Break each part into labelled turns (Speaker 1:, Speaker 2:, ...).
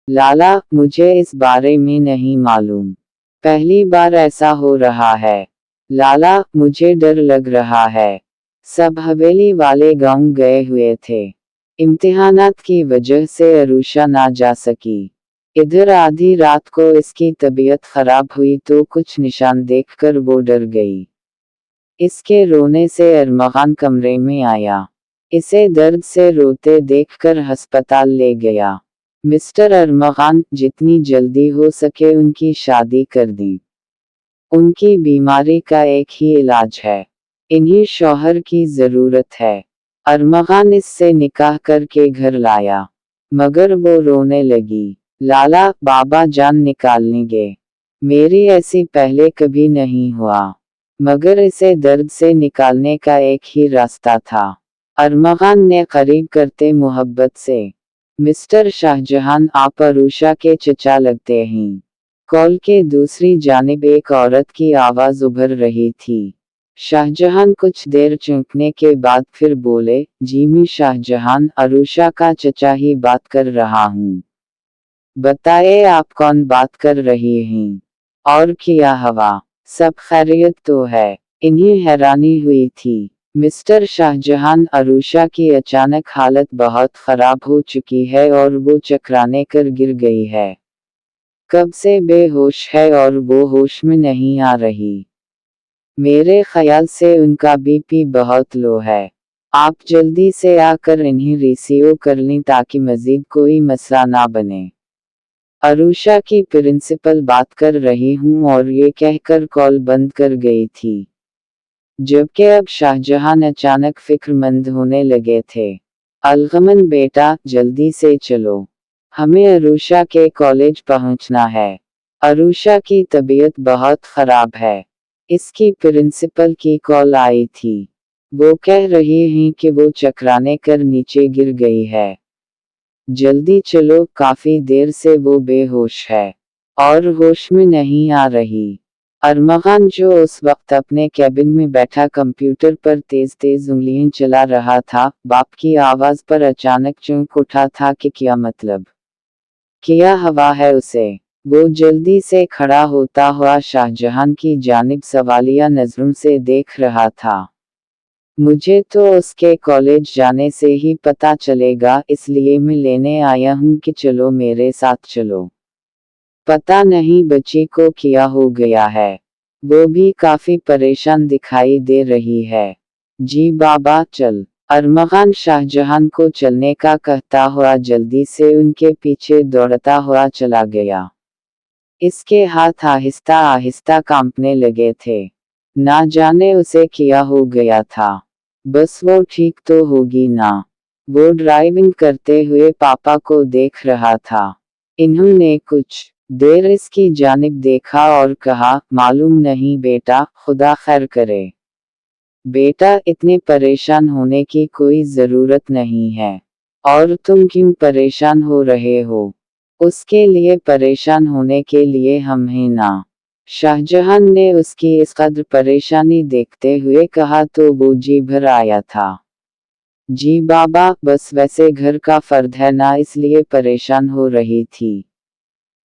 Speaker 1: लाला, मुझे इस बारे में नहीं मालूम। पहली बार ऐसा हो रहा है। लाला, मुझे डर लग रहा है। सब हवेली वाले गांव गए हुए थे। इम्तिहानात की वजह से अरुषा ना जा सकी। इधर आधी रात को इसकी तबीयत खराब हुई तो कुछ निशान देखकर वो डर गई। इसके रोने से अरमगान कमरे में आया। इसे दर्द से रोते देखकर अस्पताल ले गया। मिस्टर अरमगान, जितनी जल्दी हो सके उनकी शादी कर दी। उनकी बीमारी का एक ही इलाज है। इन्हीं शौहर की जरूरत है। अरमगान इससे निकाह करके घर लाया। मगर वो रोने लगी। लाला, बाबा जान निकालनेंगे। मेरी ऐसी पहले कभी नहीं हुआ। मगर इसे दर्द से निकालने का एक ही रास्ता था। अरमगान ने करीब करते मोहब्बत से, मिस्टर शाहजहान, आप अरुषा के चचा लगते हैं। कॉल के दूसरी जानिब एक औरत की आवाज उभर रही थी। शाहजहान कुछ देर चौंकने के बाद फिर बोले, जी मैं शाहजहान, अरुषा का चचा ही बात कर रहा हूँ। बताइए आप कौन बात कर रही हैं? और क्या हवा? सब खैरियत तो है? इन्हें हैरानी हुई थी। मिस्टर शाहजहान, अरुषा की अचानक हालत बहुत खराब हो चुकी है और वो चकराने कर गिर गई है। कब से बेहोश है और वो होश में नहीं आ रही। मेरे ख्याल से उनका बीपी बहुत लो है। आप जल्दी से आकर इन्हें रिसीव कर लें ताकि मजीद कोई मसला ना बने। अरुषा की प्रिंसिपल बात कर रही हूँ, और ये कहकर कॉल बंद कर गई थी। जबकि अब शाहजहान अचानक फिक्रमंद होने लगे थे। अलगमन बेटा, जल्दी से चलो। हमें अरुषा के कॉलेज पहुंचना है। अरुषा की तबीयत बहुत खराब है। इसकी प्रिंसिपल की कॉल आई थी। वो कह रही हैं कि वो चकराने कर नीचे गिर गई है। जल्दी चलो, काफी देर से वो बेहोश है और होश में नहीं आ रही। अरमगान, जो उस वक्त अपने कैबिन में बैठा कंप्यूटर पर तेज तेज उंगलियां चला रहा था, बाप की आवाज पर अचानक चौंक उठा था कि क्या मतलब? क्या हवा है उसे? वो जल्दी से खड़ा होता हुआ शाहजहान की जानिब सवालिया नजरों से देख रहा था। मुझे तो उसके कॉलेज जाने से ही पता चलेगा, इसलिए मैं लेने आया हूँ कि चलो मेरे साथ चलो। पता नहीं बच्ची को क्या हो गया है। वो भी काफी परेशान दिखाई दे रही है। जी बाबा, चल। अरमगान शाहजहान को चलने का कहता हुआ जल्दी से उनके पीछे दौड़ता हुआ चला गया। इसके हाथ आहिस्ता आहिस्ता कांपने लगे थे। ना जाने उसे क्या हो गया था। बस वो ठीक तो होगी ना। वो ड्राइविंग करते हुए पापा को देख रहा था। इन्होंने कुछ देर इसकी जानिब देखा और कहा, मालूम नहीं बेटा, खुदा खैर करे। बेटा, इतने परेशान होने की कोई जरूरत नहीं है। और तुम क्यों परेशान हो रहे हो? उसके लिए परेशान होने के लिए हम हैं ना। शाहजहान ने उसकी इस कद्र परेशानी देखते हुए कहा तो वो जी भर आया था। जी बाबा, बस वैसे घर का फर्द है ना, इसलिए परेशान हो रही थी।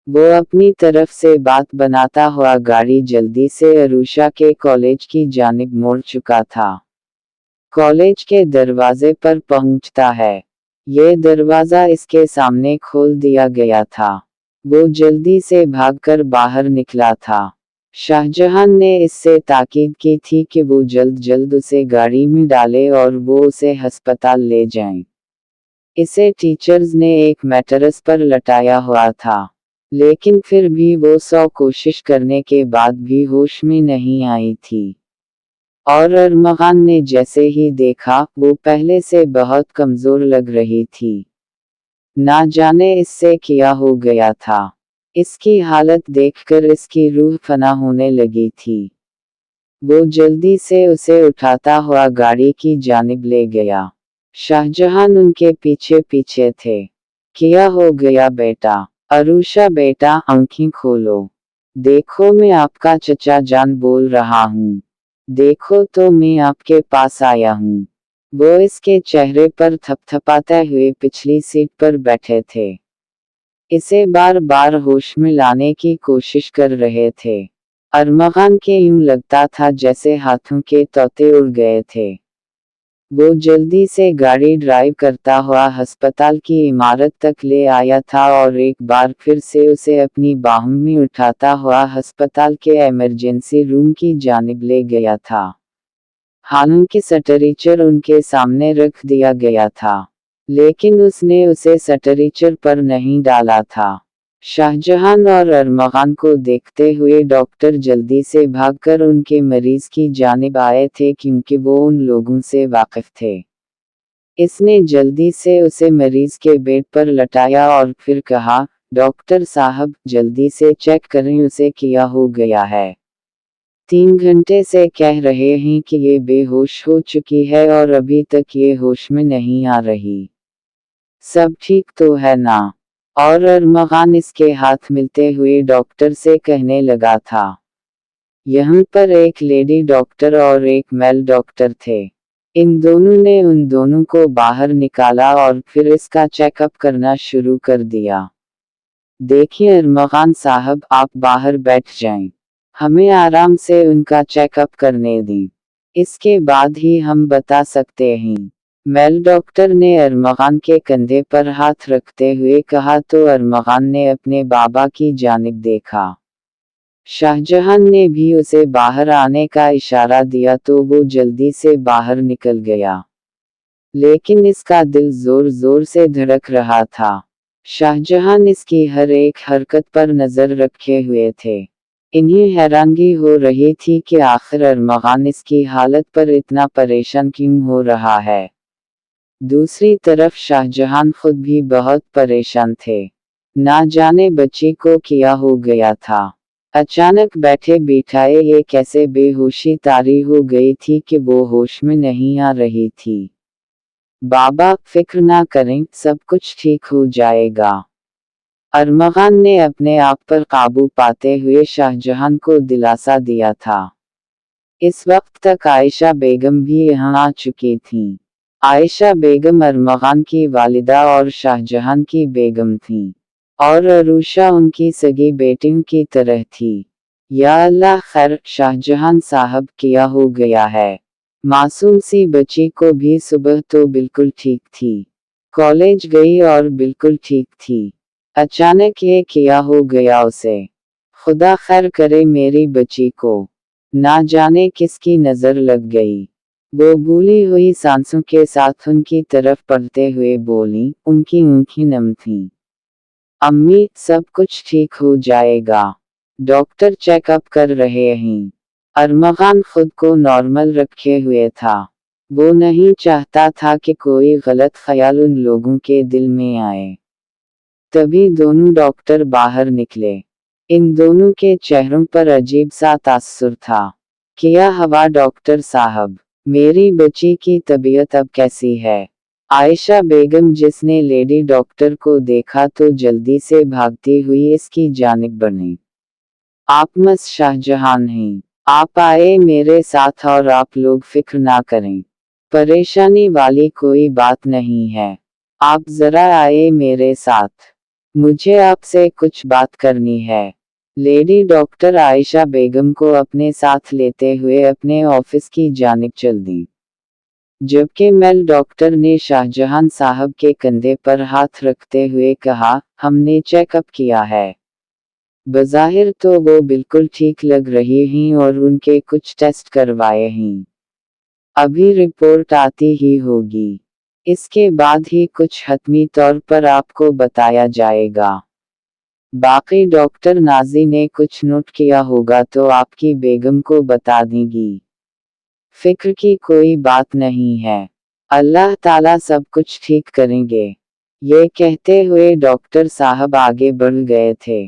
Speaker 1: वो अपनी तरफ से बात बनाता हुआ गाड़ी जल्दी से अरुषा के कॉलेज की जानिब मोड़ चुका था। कॉलेज के दरवाजे पर पहुंचता है। ये दरवाजा इसके सामने खोल दिया गया था। वो जल्दी से भागकर बाहर निकला था। शाहजहान ने इससे ताकीद की थी कि वो जल्द जल्द उसे गाड़ी में डाले और वो उसे अस्पताल ले जाएं। इसे टीचर्स ने एक मैटरस पर लटाया हुआ था। लेकिन फिर भी वो 100 कोशिश करने के बाद भी होश में नहीं आई थी। और अरमगान ने जैसे ही देखा, वो पहले से बहुत कमजोर लग रही थी। ना जाने इससे क्या हो गया था। इसकी हालत देखकर इसकी रूह फना होने लगी थी। वो जल्दी से उसे उठाता हुआ गाड़ी की जानिब ले गया। शाहजहान उनके पीछे पीछे थे। क्या हो गया बेटा? अरुषा बेटा, आंखें खोलो। देखो, मैं आपका चचा जान बोल रहा हूँ। देखो तो मैं आपके पास आया हूँ। वो इसके चेहरे पर थपथपाते हुए पिछली सीट पर बैठे थे। इसे बार बार होश में लाने की कोशिश कर रहे थे। अरमगान के यूं लगता था जैसे हाथों के तोते उड़ गए थे। वो जल्दी से गाड़ी ड्राइव करता हुआ अस्पताल की इमारत तक ले आया था और एक बार फिर से उसे अपनी बाहों में उठाता हुआ अस्पताल के इमरजेंसी रूम की जानिब ले गया था। हालांकि स्ट्रेचर उनके सामने रख दिया गया था, लेकिन उसने उसे स्ट्रेचर पर नहीं डाला था। शाहजहान और अरमगान को देखते हुए डॉक्टर जल्दी से भागकर उनके मरीज की जानिब आए थे क्योंकि वो उन लोगों से वाकिफ थे। इसने जल्दी से उसे मरीज के बेड पर लटाया और फिर कहा, डॉक्टर साहब जल्दी से चेक करें उसे क्या हो गया है। 3 घंटे से कह रहे हैं कि ये बेहोश हो चुकी है और अभी तक ये होश में नहीं आ रही। सब ठीक तो है ना? और अरमगान इसके हाथ मिलते हुए डॉक्टर से कहने लगा था। यहाँ पर एक लेडी डॉक्टर और एक मेल डॉक्टर थे। इन दोनों ने उन दोनों को बाहर निकाला और फिर इसका चेकअप करना शुरू कर दिया। देखिए अरमगान साहब, आप बाहर बैठ जाएं। हमें आराम से उनका चेकअप करने दें। इसके बाद ही हम बता सकते हैं। मेल डॉक्टर ने अरमगान के कंधे पर हाथ रखते हुए कहा तो अरमगान ने अपने बाबा की जानिब देखा। शाहजहान ने भी उसे बाहर आने का इशारा दिया तो वो जल्दी से बाहर निकल गया, लेकिन इसका दिल जोर जोर से धड़क रहा था। शाहजहान इसकी हर एक हरकत पर नजर रखे हुए थे। इन्हें हैरानगी हो रही थी कि आखिर अरमगान इसकी हालत पर इतना परेशान क्यों हो रहा है। दूसरी तरफ शाहजहान खुद भी बहुत परेशान थे। ना जाने बच्ची को क्या हो गया था। अचानक बैठे बिठाए ये कैसे बेहोशी तारी हो गई थी कि वो होश में नहीं आ रही थी। बाबा फिक्र ना करें, सब कुछ ठीक हो जाएगा। अरमगान ने अपने आप पर काबू पाते हुए शाहजहान को दिलासा दिया था। इस वक्त तक आयशा बेगम भी यहाँ आ चुकी थीं। आयशा बेगम अरमगान की वालिदा और शाहजहान की बेगम थीं, और अरूशा उनकी सगी बेटियों की तरह थी। या अल्लाह, खैर शाहजहान साहब क्या हो गया है? मासूम सी बच्ची को भी सुबह तो बिल्कुल ठीक थी, कॉलेज गई और बिल्कुल ठीक थी। अचानक ये क्या हो गया उसे? खुदा खैर करे मेरी बच्ची को। ना जाने किसकी नजर लग गई। वो भूली हुई सांसों के साथ उनकी तरफ पढ़ते हुए बोली, उनकी आंखें नम थीं। अम्मी, सब कुछ ठीक हो जाएगा। डॉक्टर चेकअप कर रहे हैं। अरमगान खुद को नॉर्मल रखे हुए था। वो नहीं चाहता था कि कोई गलत ख्याल उन लोगों के दिल में आए। तभी दोनों डॉक्टर बाहर निकले। इन दोनों के चेहरों पर अजीब सा तासुर था। क्या हवा डॉक्टर साहब? मेरी बच्ची की तबीयत अब कैसी है? आयशा बेगम, जिसने लेडी डॉक्टर को देखा तो जल्दी से भागती हुई इसकी जानिब बढ़ी। आप मस शाहजहान हैं। आप आए मेरे साथ और आप लोग फिक्र ना करें। परेशानी वाली कोई बात नहीं है। आप जरा आए मेरे साथ। मुझे आपसे कुछ बात करनी है। लेडी डॉक्टर आयशा बेगम को अपने साथ लेते हुए अपने ऑफिस की जानिब चल दी, जबकि मेल डॉक्टर ने शाहजहान साहब के कंधे पर हाथ रखते हुए कहा, हमने चेकअप किया है। बज़ाहिर तो वो बिल्कुल ठीक लग रही हैं और उनके कुछ टेस्ट करवाए हैं। अभी रिपोर्ट आती ही होगी। इसके बाद ही कुछ हतमी तौर पर आपको बताया जाएगा। बाकी डॉक्टर नाजी ने कुछ नोट किया होगा तो आपकी बेगम को बता देंगी। फिक्र की कोई बात नहीं है। अल्लाह ताला सब कुछ ठीक करेंगे। ये कहते हुए डॉक्टर साहब आगे बढ़ गए थे,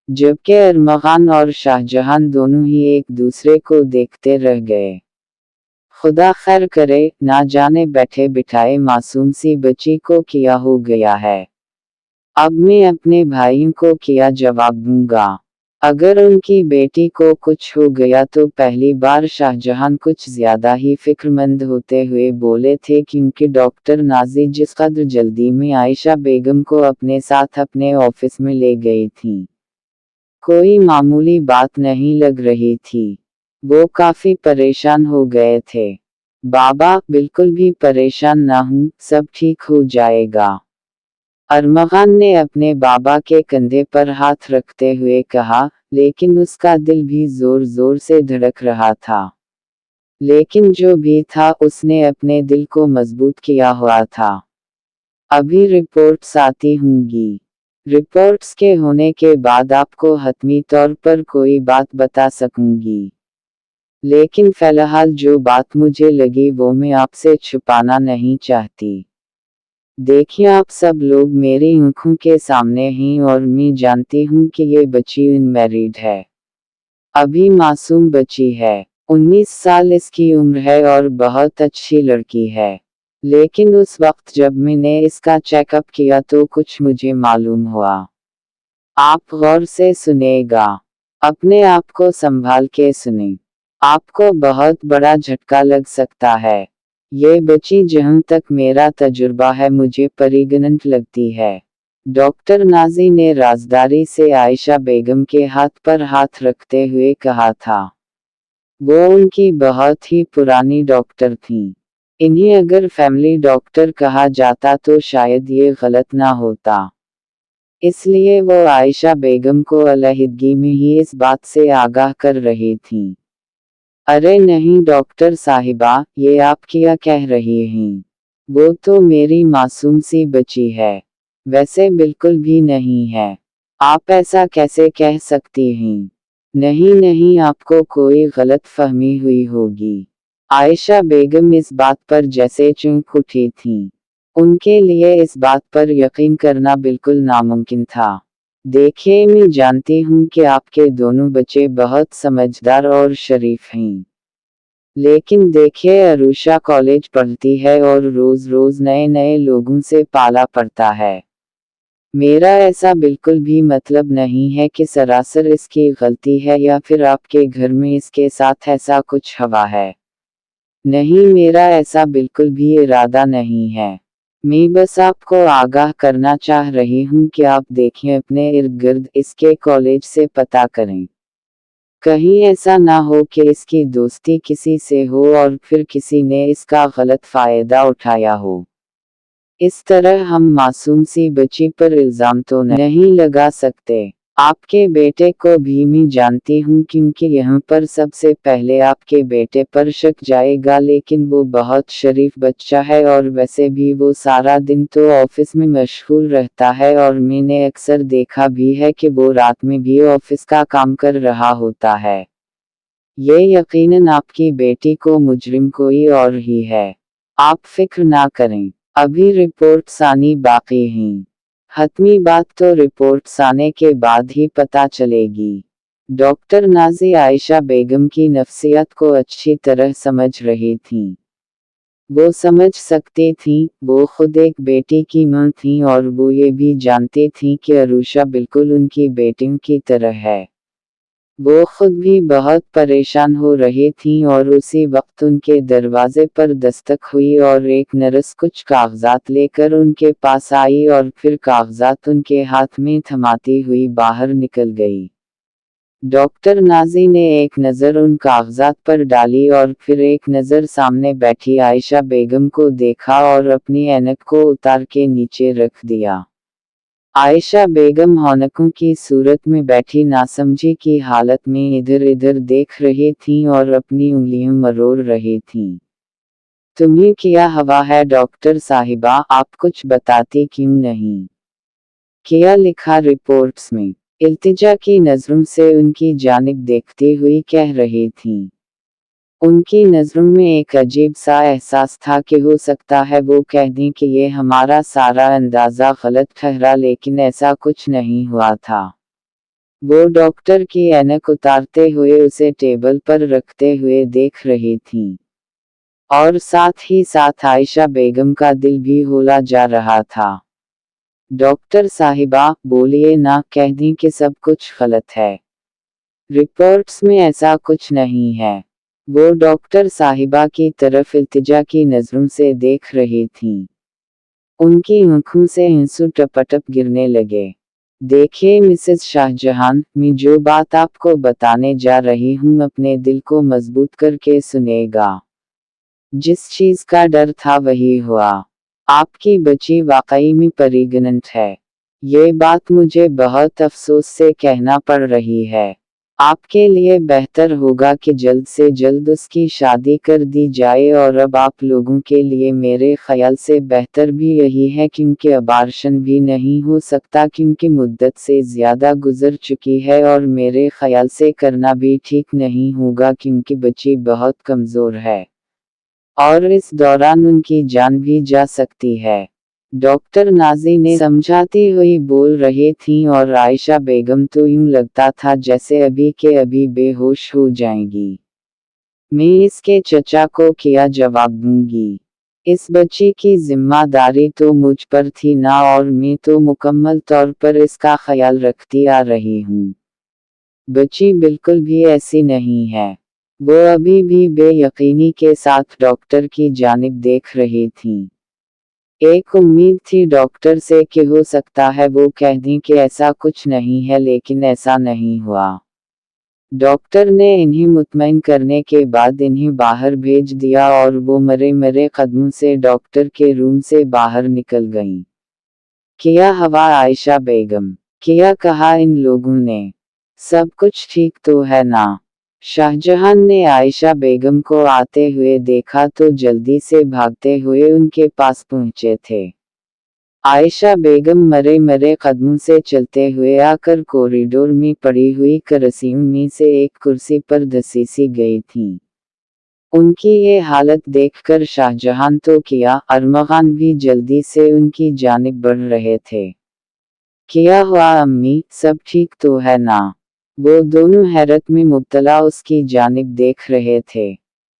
Speaker 1: जबकि अरमगान और शाहजहान दोनों ही एक दूसरे को देखते रह गए। खुदा खैर करे, ना जाने बैठे बिठाए मासूम सी बच्ची को क्या हो गया है। अब मैं अपने भाइयों को क्या जवाब दूंगा? अगर उनकी बेटी को कुछ हो गया तो पहली बार शाहजहां कुछ ज्यादा ही फिक्रमंद होते हुए बोले थे, क्योंकि डॉक्टर नाजी जिस कदर जल्दी में आयशा बेगम को अपने साथ अपने ऑफिस में ले गई थी, कोई मामूली बात नहीं लग रही थी। वो काफी परेशान हो गए थे। बाबा, बिल्कुल भी परेशान ना हूँ, सब ठीक हो जाएगा। अरमगान ने अपने बाबा के कंधे पर हाथ रखते हुए कहा, लेकिन उसका दिल भी जोर जोर से धड़क रहा था। लेकिन जो भी था उसने अपने दिल को मजबूत किया हुआ था। अभी रिपोर्ट्स आती होंगी। रिपोर्ट्स के होने के बाद आपको हतमी तौर पर कोई बात बता सकूंगी। लेकिन फिलहाल जो बात मुझे लगी वो मैं आपसे छुपाना नहीं चाहती। देखिए, आप सब लोग मेरी आंखों के सामने हैं और मैं जानती हूँ कि ये बच्ची अनमैरिड है। अभी मासूम बच्ची है। 19 साल इसकी उम्र है और बहुत अच्छी लड़की है। लेकिन उस वक्त जब मैंने इसका चेकअप किया तो कुछ मुझे मालूम हुआ। आप गौर से सुनेगा। अपने आप को संभाल के सुने। आपको बहुत बड़ा झटका लग सकता है। ये बच्ची जहां तक मेरा तजुर्बा है मुझे प्रेग्नेंट लगती है। डॉक्टर नाजी ने राजदारी से आयशा बेगम के हाथ पर हाथ रखते हुए कहा था। वो उनकी बहुत ही पुरानी डॉक्टर थीं। इन्हें अगर फैमिली डॉक्टर कहा जाता तो शायद ये गलत ना होता। इसलिए वो आयशा बेगम को अलहदगी में ही इस बात से आगाह कर रही थीं। अरे नहीं डॉक्टर साहिबा, ये आप क्या कह रही हैं? वो तो मेरी मासूम सी बच्ची है। वैसे बिल्कुल भी नहीं है। आप ऐसा कैसे कह सकती हैं? नहीं नहीं, आपको कोई गलत फहमी हुई होगी। आयशा बेगम इस बात पर जैसे चौंक उठी थीं। उनके लिए इस बात पर यकीन करना बिल्कुल नामुमकिन था। देखिए, मैं जानती हूँ कि आपके दोनों बच्चे बहुत समझदार और शरीफ हैं। लेकिन देखिए, अरुषा कॉलेज पढ़ती है और रोज रोज नए नए लोगों से पाला पड़ता है। मेरा ऐसा बिल्कुल भी मतलब नहीं है कि सरासर इसकी गलती है या फिर आपके घर में इसके साथ ऐसा कुछ हुआ है। नहीं, मेरा ऐसा बिल्कुल भी इरादा नहीं है। मैं बस आपको आगाह करना चाह रही हूँ कि आप देखें अपने इर्द गिर्द, इसके कॉलेज से पता करें। कहीं ऐसा ना हो कि इसकी दोस्ती किसी से हो और फिर किसी ने इसका गलत फायदा उठाया हो। इस तरह हम मासूम सी बच्ची पर इल्जाम तो नहीं लगा सकते। आपके बेटे को भी मैं जानती हूँ, क्योंकि यहाँ पर सबसे पहले आपके बेटे पर शक जाएगा, लेकिन वो बहुत शरीफ बच्चा है और वैसे भी वो सारा दिन तो ऑफिस में मशगूल रहता है और मैंने अक्सर देखा भी है कि वो रात में भी ऑफिस का काम कर रहा होता है। ये यकीनन आपकी बेटी को मुजरिम कोई और ही है। आप फिक्र ना करें। अभी रिपोर्ट्स आनी बाकी हैं। हतमी बात तो रिपोर्ट्स आने के बाद ही पता चलेगी। डॉक्टर नाजी आयशा बेगम की नफ्सियत को अच्छी तरह समझ रही थीं। वो समझ सकती थीं, वो खुद एक बेटी की मां थीं और वो ये भी जानती थीं कि अरुषा बिल्कुल उनकी बेटियों की तरह है। वो खुद भी बहुत परेशान हो रही थीं और उसी वक्त उनके दरवाजे पर दस्तक हुई और एक नर्स कुछ कागजात लेकर उनके पास आई और फिर कागजात उनके हाथ में थमाती हुई बाहर निकल गई। डॉक्टर नाजी ने एक नज़र उन कागजात पर डाली और फिर एक नज़र सामने बैठी आयशा बेगम को देखा और अपनी ऐनक को उतार के नीचे रख दिया। आयशा बेगम हौनकों की सूरत में बैठी नासमझी की हालत में इधर इधर देख रही थीं और अपनी उंगलियां मरोड़ रही थीं। तुम्हें क्या हवा है डॉक्टर साहिबा, आप कुछ बताती क्यों नहीं? क्या लिखा रिपोर्ट्स में? इल्तिजा की नजरों से उनकी जानिब देखती हुई कह रही थीं। उनकी नज़रों में एक अजीब सा एहसास था कि हो सकता है वो कह दें कि ये हमारा सारा अंदाज़ा गलत ठहरा, लेकिन ऐसा कुछ नहीं हुआ था। वो डॉक्टर की ऐनक उतारते हुए उसे टेबल पर रखते हुए देख रही थीं। और साथ ही साथ आयशा बेगम का दिल भी होला जा रहा था। डॉक्टर साहिबा, बोलिए ना, कह दें कि सब कुछ गलत है। रिपोर्ट्स में ऐसा कुछ नहीं है। वो डॉक्टर साहिबा की तरफ इल्तिजा की नजरों से देख रही थीं। उनकी आंखों से आंसू टपटप गिरने लगे। देखिए मिसेस शाहजहां, मैं जो बात आपको बताने जा रही हूँ अपने दिल को मजबूत करके सुनेगा। जिस चीज का डर था वही हुआ। आपकी बच्ची वाकई में प्रेग्नेंट है। ये बात मुझे बहुत अफसोस से कहना पड़ रही है। आपके लिए बेहतर होगा कि जल्द से जल्द उसकी शादी कर दी जाए, और अब आप लोगों के लिए मेरे ख्याल से बेहतर भी यही है, क्योंकि अबार्शन भी नहीं हो सकता क्योंकि मुद्दत से ज़्यादा गुजर चुकी है, और मेरे ख्याल से करना भी ठीक नहीं होगा क्योंकि बच्ची बहुत कमज़ोर है और इस दौरान उनकी जान भी जा सकती है। डॉक्टर नाजी ने समझाती हुई बोल रही थीं और आयशा बेगम तो यूं लगता था जैसे अभी के अभी बेहोश हो जाएंगी। मैं इसके चचा को क्या जवाब दूंगी? इस बच्ची की जिम्मेदारी तो मुझ पर थी ना, और मैं तो मुकम्मल तौर पर इसका ख्याल रखती आ रही हूँ। बच्ची बिल्कुल भी ऐसी नहीं है। वो अभी भी बेयकीनी के साथ डॉक्टर की जानिब देख रही थीं। एक उम्मीद थी डॉक्टर से कि हो सकता है वो कह दें कि ऐसा कुछ नहीं है, लेकिन ऐसा नहीं हुआ। डॉक्टर ने इन्हें मुतमईन करने के बाद इन्हें बाहर भेज दिया और वो मरे मरे कदमों से डॉक्टर के रूम से बाहर निकल गईं। क्या हवा आयशा बेगम? क्या कहा इन लोगों ने? सब कुछ ठीक तो है ना? शाहजहां ने आयशा बेगम को आते हुए देखा तो जल्दी से भागते हुए उनके पास पहुंचे थे। आयशा बेगम मरे मरे कदमों से चलते हुए आकर कॉरिडोर में पड़ी हुई कुर्सियों में से एक कुर्सी पर धसीसी गई थीं। उनकी ये हालत देखकर शाहजहां तो क्या अरमगान भी जल्दी से उनकी जानिब बढ़ रहे थे। क्या हुआ अम्मी, सब ठीक तो है ना? वो दोनों हैरत में मुब्तला उसकी जानिब देख रहे थे।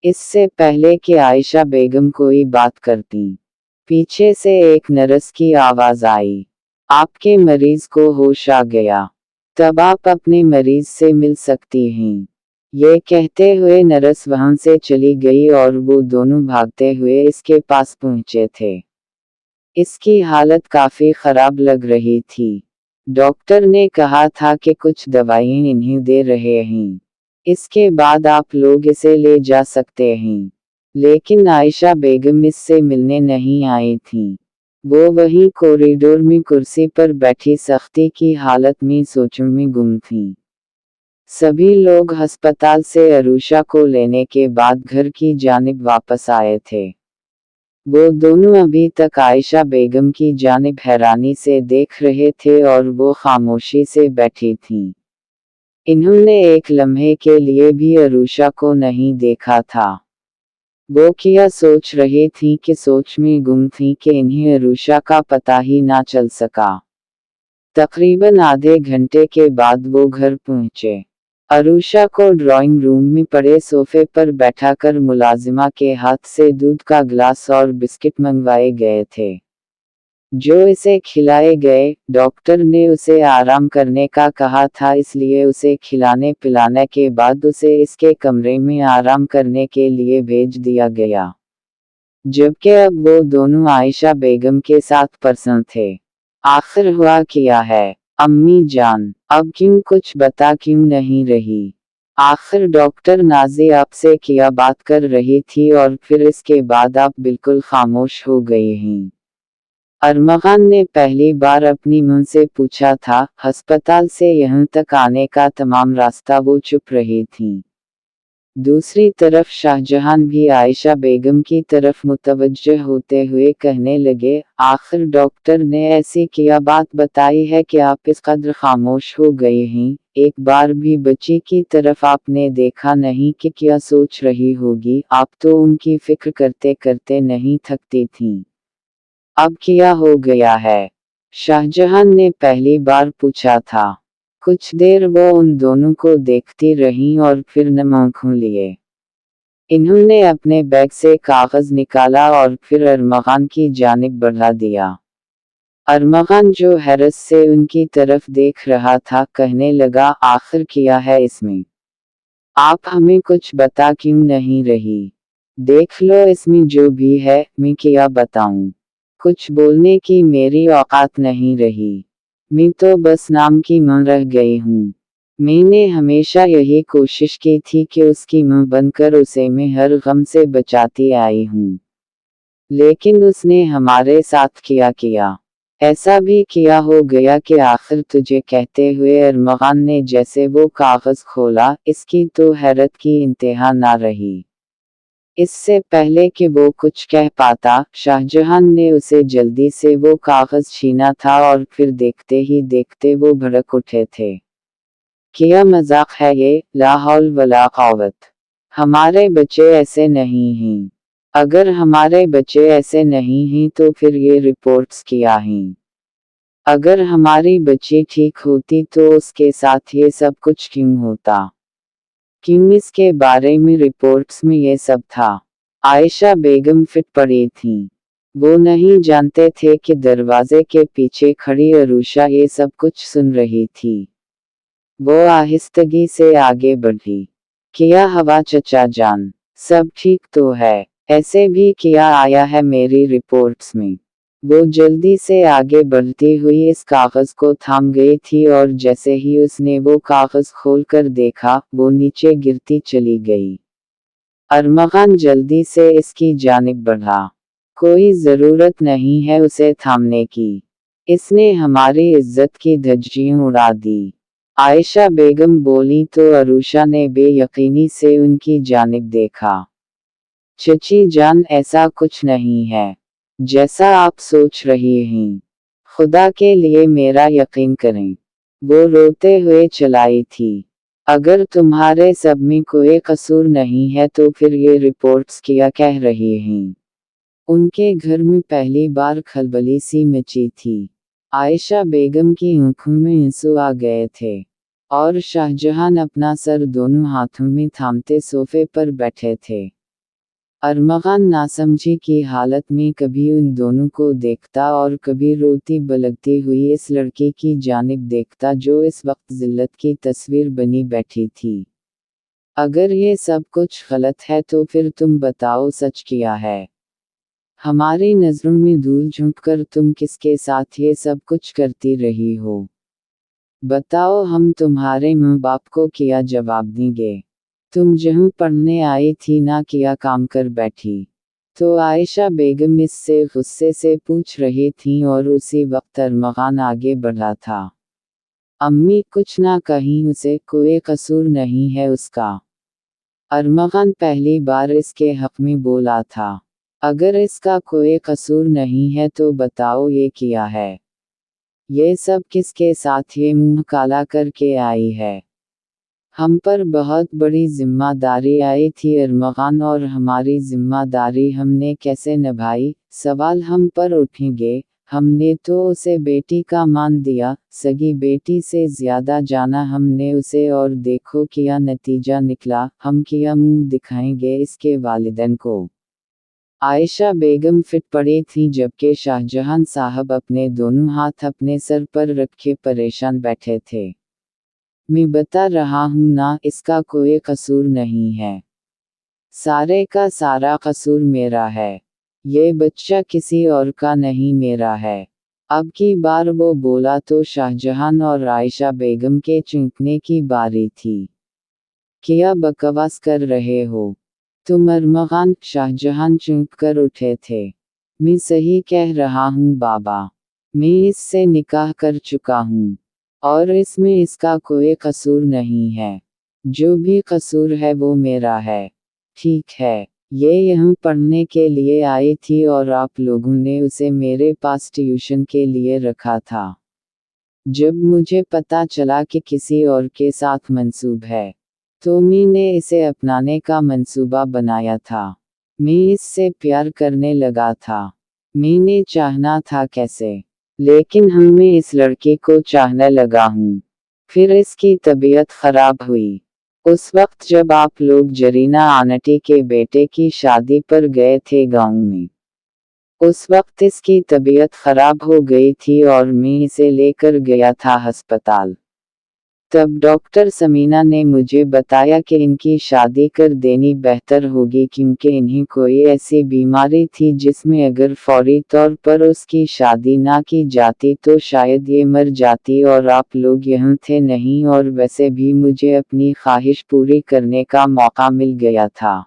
Speaker 1: इससे पहले कि आयशा बेगम कोई बात करती, पीछे से एक नर्स की आवाज आई। आपके मरीज को होश आ गया। तब आप अपने मरीज से मिल सकती हैं। ये कहते हुए नर्स वहां से चली गई और वो दोनों भागते हुए इसके पास पहुंचे थे। इसकी हालत काफी खराब लग रही थी। डॉक्टर ने कहा था कि कुछ दवाइयां इन्हें दे रहे हैं। इसके बाद आप लोग इसे ले जा सकते हैं। लेकिन आयशा बेगम इससे मिलने नहीं आई थी। वो वहीं कॉरिडोर में कुर्सी पर बैठी सख्ती की हालत में सोचों में गुम थी। सभी लोग अस्पताल से अरूशा को लेने के बाद घर की जानिब वापस आए थे। वो दोनों अभी तक आयशा बेगम की जानिब हैरानी से देख रहे थे और वो खामोशी से बैठी थीं। इन्होंने एक लम्हे के लिए भी अरूशा को नहीं देखा था। वो क्या सोच रही थीं कि सोच में गुम थीं कि इन्हें अरूशा का पता ही ना चल सका। तकरीबन आधे घंटे के बाद वो घर पहुंचे। अरूशा को ड्राइंग रूम में पड़े सोफे पर बैठाकर मुलाजिमा के हाथ से दूध का ग्लास और बिस्किट मंगवाए गए थे, जो इसे खिलाए गए। डॉक्टर ने उसे आराम करने का कहा था, इसलिए उसे खिलाने पिलाने के बाद उसे इसके कमरे में आराम करने के लिए भेज दिया गया, जबकि अब वो दोनों आयशा बेगम के साथ प्रसन्न थे। आखिर हुआ क्या है अम्मी जान? अब क्यों कुछ बता क्यों नहीं रही? आखिर डॉक्टर नाजी आपसे क्या बात कर रही थी और फिर इसके बाद आप बिल्कुल खामोश हो गई हैं। अरमगान ने पहली बार अपनी मुंह से पूछा था। अस्पताल से यहाँ तक आने का तमाम रास्ता वो चुप रही थीं। दूसरी तरफ शाहजहां भी आयशा बेगम की तरफ मुतवज्जह होते हुए कहने लगे, आखिर डॉक्टर ने ऐसी क्या बात बताई है कि आप इस कदर खामोश हो गए हैं? एक बार भी बच्ची की तरफ आपने देखा नहीं कि क्या सोच रही होगी? आप तो उनकी फिक्र करते करते नहीं थकती थीं। अब क्या हो गया है? शाहजहां ने पहली बार पूछा था। कुछ देर वो उन दोनों को देखती रहीं और फिर नम आंखों लिए इन्होंने अपने बैग से कागज निकाला और फिर अरमगान की जानिब बढ़ा दिया। अरमगान जो हैरत से उनकी तरफ देख रहा था कहने लगा, आखिर क्या है इसमें? आप हमें कुछ बता क्यों नहीं रही? देख लो इसमें जो भी है, मैं क्या बताऊं? कुछ बोलने की मेरी औकात नहीं रही। मैं तो बस नाम की मां रह गई हूँ। मैंने हमेशा यही कोशिश की थी कि उसकी मां बनकर उसे मैं हर गम से बचाती आई हूँ। लेकिन उसने हमारे साथ क्या किया? ऐसा भी क्या हो गया कि आखिर तुझे कहते हुए अरमगान ने जैसे वो कागज खोला, इसकी तो हैरत की इंतहा ना रही। इससे पहले कि वो कुछ कह पाता, शाहजहां ने उसे जल्दी से वो कागज छीना था और फिर देखते ही देखते वो भड़क उठे थे। क्या मजाक है ये, ला हौल वला क़ुव्वत। हमारे बच्चे ऐसे नहीं हैं। अगर हमारे बच्चे ऐसे नहीं हैं तो फिर ये रिपोर्ट्स क्या हैं? अगर हमारी बच्ची ठीक होती तो उसके साथ ये सब कुछ क्यों होता? क्यों इसके बारे में रिपोर्ट्स में ये सब था? आयशा बेगम फिट पड़ी थीं। वो नहीं जानते थे कि दरवाजे के पीछे खड़ी अरूशा ये सब कुछ सुन रही थी। वो आहिस्तगी से आगे बढ़ी। क्या हवा चचा जान, सब ठीक तो है? ऐसे भी क्या आया है मेरी रिपोर्ट्स में? वो जल्दी से आगे बढ़ती हुई इस कागज को थाम गई थी और जैसे ही उसने वो कागज खोलकर देखा, वो नीचे गिरती चली गई। अरमगान जल्दी से इसकी जानिब बढ़ा। कोई जरूरत नहीं है उसे थामने की। इसने हमारी इज्जत की धज्जियां उड़ा दी। आयशा बेगम बोली तो अरूशा ने बेयकीनी से उनकी जानिब देखा। चची जान, ऐसा कुछ नहीं है जैसा आप सोच रही हैं। खुदा के लिए मेरा यकीन करें। वो रोते हुए चलाई थी। अगर तुम्हारे सब में कोई कसूर नहीं है तो फिर ये रिपोर्ट्स क्या कह रही हैं? उनके घर में पहली बार खलबली सी मची थी। आयशा बेगम की आंखों में आंसू आ गए थे और शाहजहां अपना सर दोनों हाथों में थामते सोफे पर बैठे थे। अरमगान नासमझी की हालत में कभी उन दोनों को देखता और कभी रोती बलकती हुई इस लड़की की जानिब देखता जो इस वक्त जिल्लत की तस्वीर बनी बैठी थी। अगर ये सब कुछ गलत है तो फिर तुम बताओ सच क्या है? हमारी नजरों में धूल झोंककर तुम किसके साथ ये सब कुछ करती रही हो? बताओ, हम तुम्हारे माँ बाप को क्या जवाब देंगे? तुम जहाँ पढ़ने आई थी ना क्या काम कर बैठी? तो आयशा बेगम इससे गुस्से से पूछ रही थीं और उसी वक्त अरमगान आगे बढ़ा था। अम्मी कुछ ना कहीं, उसे कोई कसूर नहीं है उसका। अरमगान पहली बार इसके हक में बोला था। अगर इसका कोई कसूर नहीं है तो बताओ ये क्या है? ये सब किसके साथ ये मुंह काला करके आई है? हम पर बहुत बड़ी जिम्मेदारी आई थी अरमगान, और हमारी जिम्मेदारी हमने कैसे निभाई? सवाल हम पर उठेंगे। हमने तो उसे बेटी का मान दिया, सगी बेटी से ज्यादा जाना हमने उसे, और देखो क्या नतीजा निकला। हम क्या मुंह दिखाएंगे इसके वालिदैन को? आयशा बेगम फिट पड़ी थी जबकि शाहजहां साहब अपने दोनों हाथ अपने सर पर रखे परेशान बैठे थे। मैं बता रहा हूं ना, इसका कोई कसूर नहीं है। सारे का सारा कसूर मेरा है। ये बच्चा किसी और का नहीं, मेरा है। अब की बार वो बोला तो शाहजहां और आयशा बेगम के चौंकने की बारी थी। क्या बकवास कर रहे हो तुम अरमगान? शाहजहां चौंक कर उठे थे। मैं सही कह रहा हूँ बाबा। मैं इससे निकाह कर चुका हूँ और इसमें इसका कोई कसूर नहीं है। जो भी कसूर है वो मेरा है। ठीक है, ये यहाँ पढ़ने के लिए आई थी और आप लोगों ने उसे मेरे पास ट्यूशन के लिए रखा था। जब मुझे पता चला कि किसी और के साथ मंसूब है तो मैंने इसे अपनाने का मंसूबा बनाया था। मैं इससे प्यार करने लगा था। मैंने चाहना था कैसे, लेकिन मैं इस लड़के को चाहने लगा हूँ। फिर इसकी तबीयत खराब हुई। उस वक्त जब आप लोग जरीना आंटी के बेटे की शादी पर गए थे गांव में। उस वक्त इसकी तबीयत खराब हो गई थी और मैं इसे लेकर गया था अस्पताल। तब डॉक्टर समीना ने मुझे बताया कि इनकी शादी कर देनी बेहतर होगी क्योंकि इन्हें कोई ऐसी बीमारी थी जिसमें अगर फौरी तौर पर उसकी शादी ना की जाती तो शायद ये मर जाती और आप लोग यहाँ थे नहीं, और वैसे भी मुझे अपनी ख्वाहिश पूरी करने का मौका मिल गया था।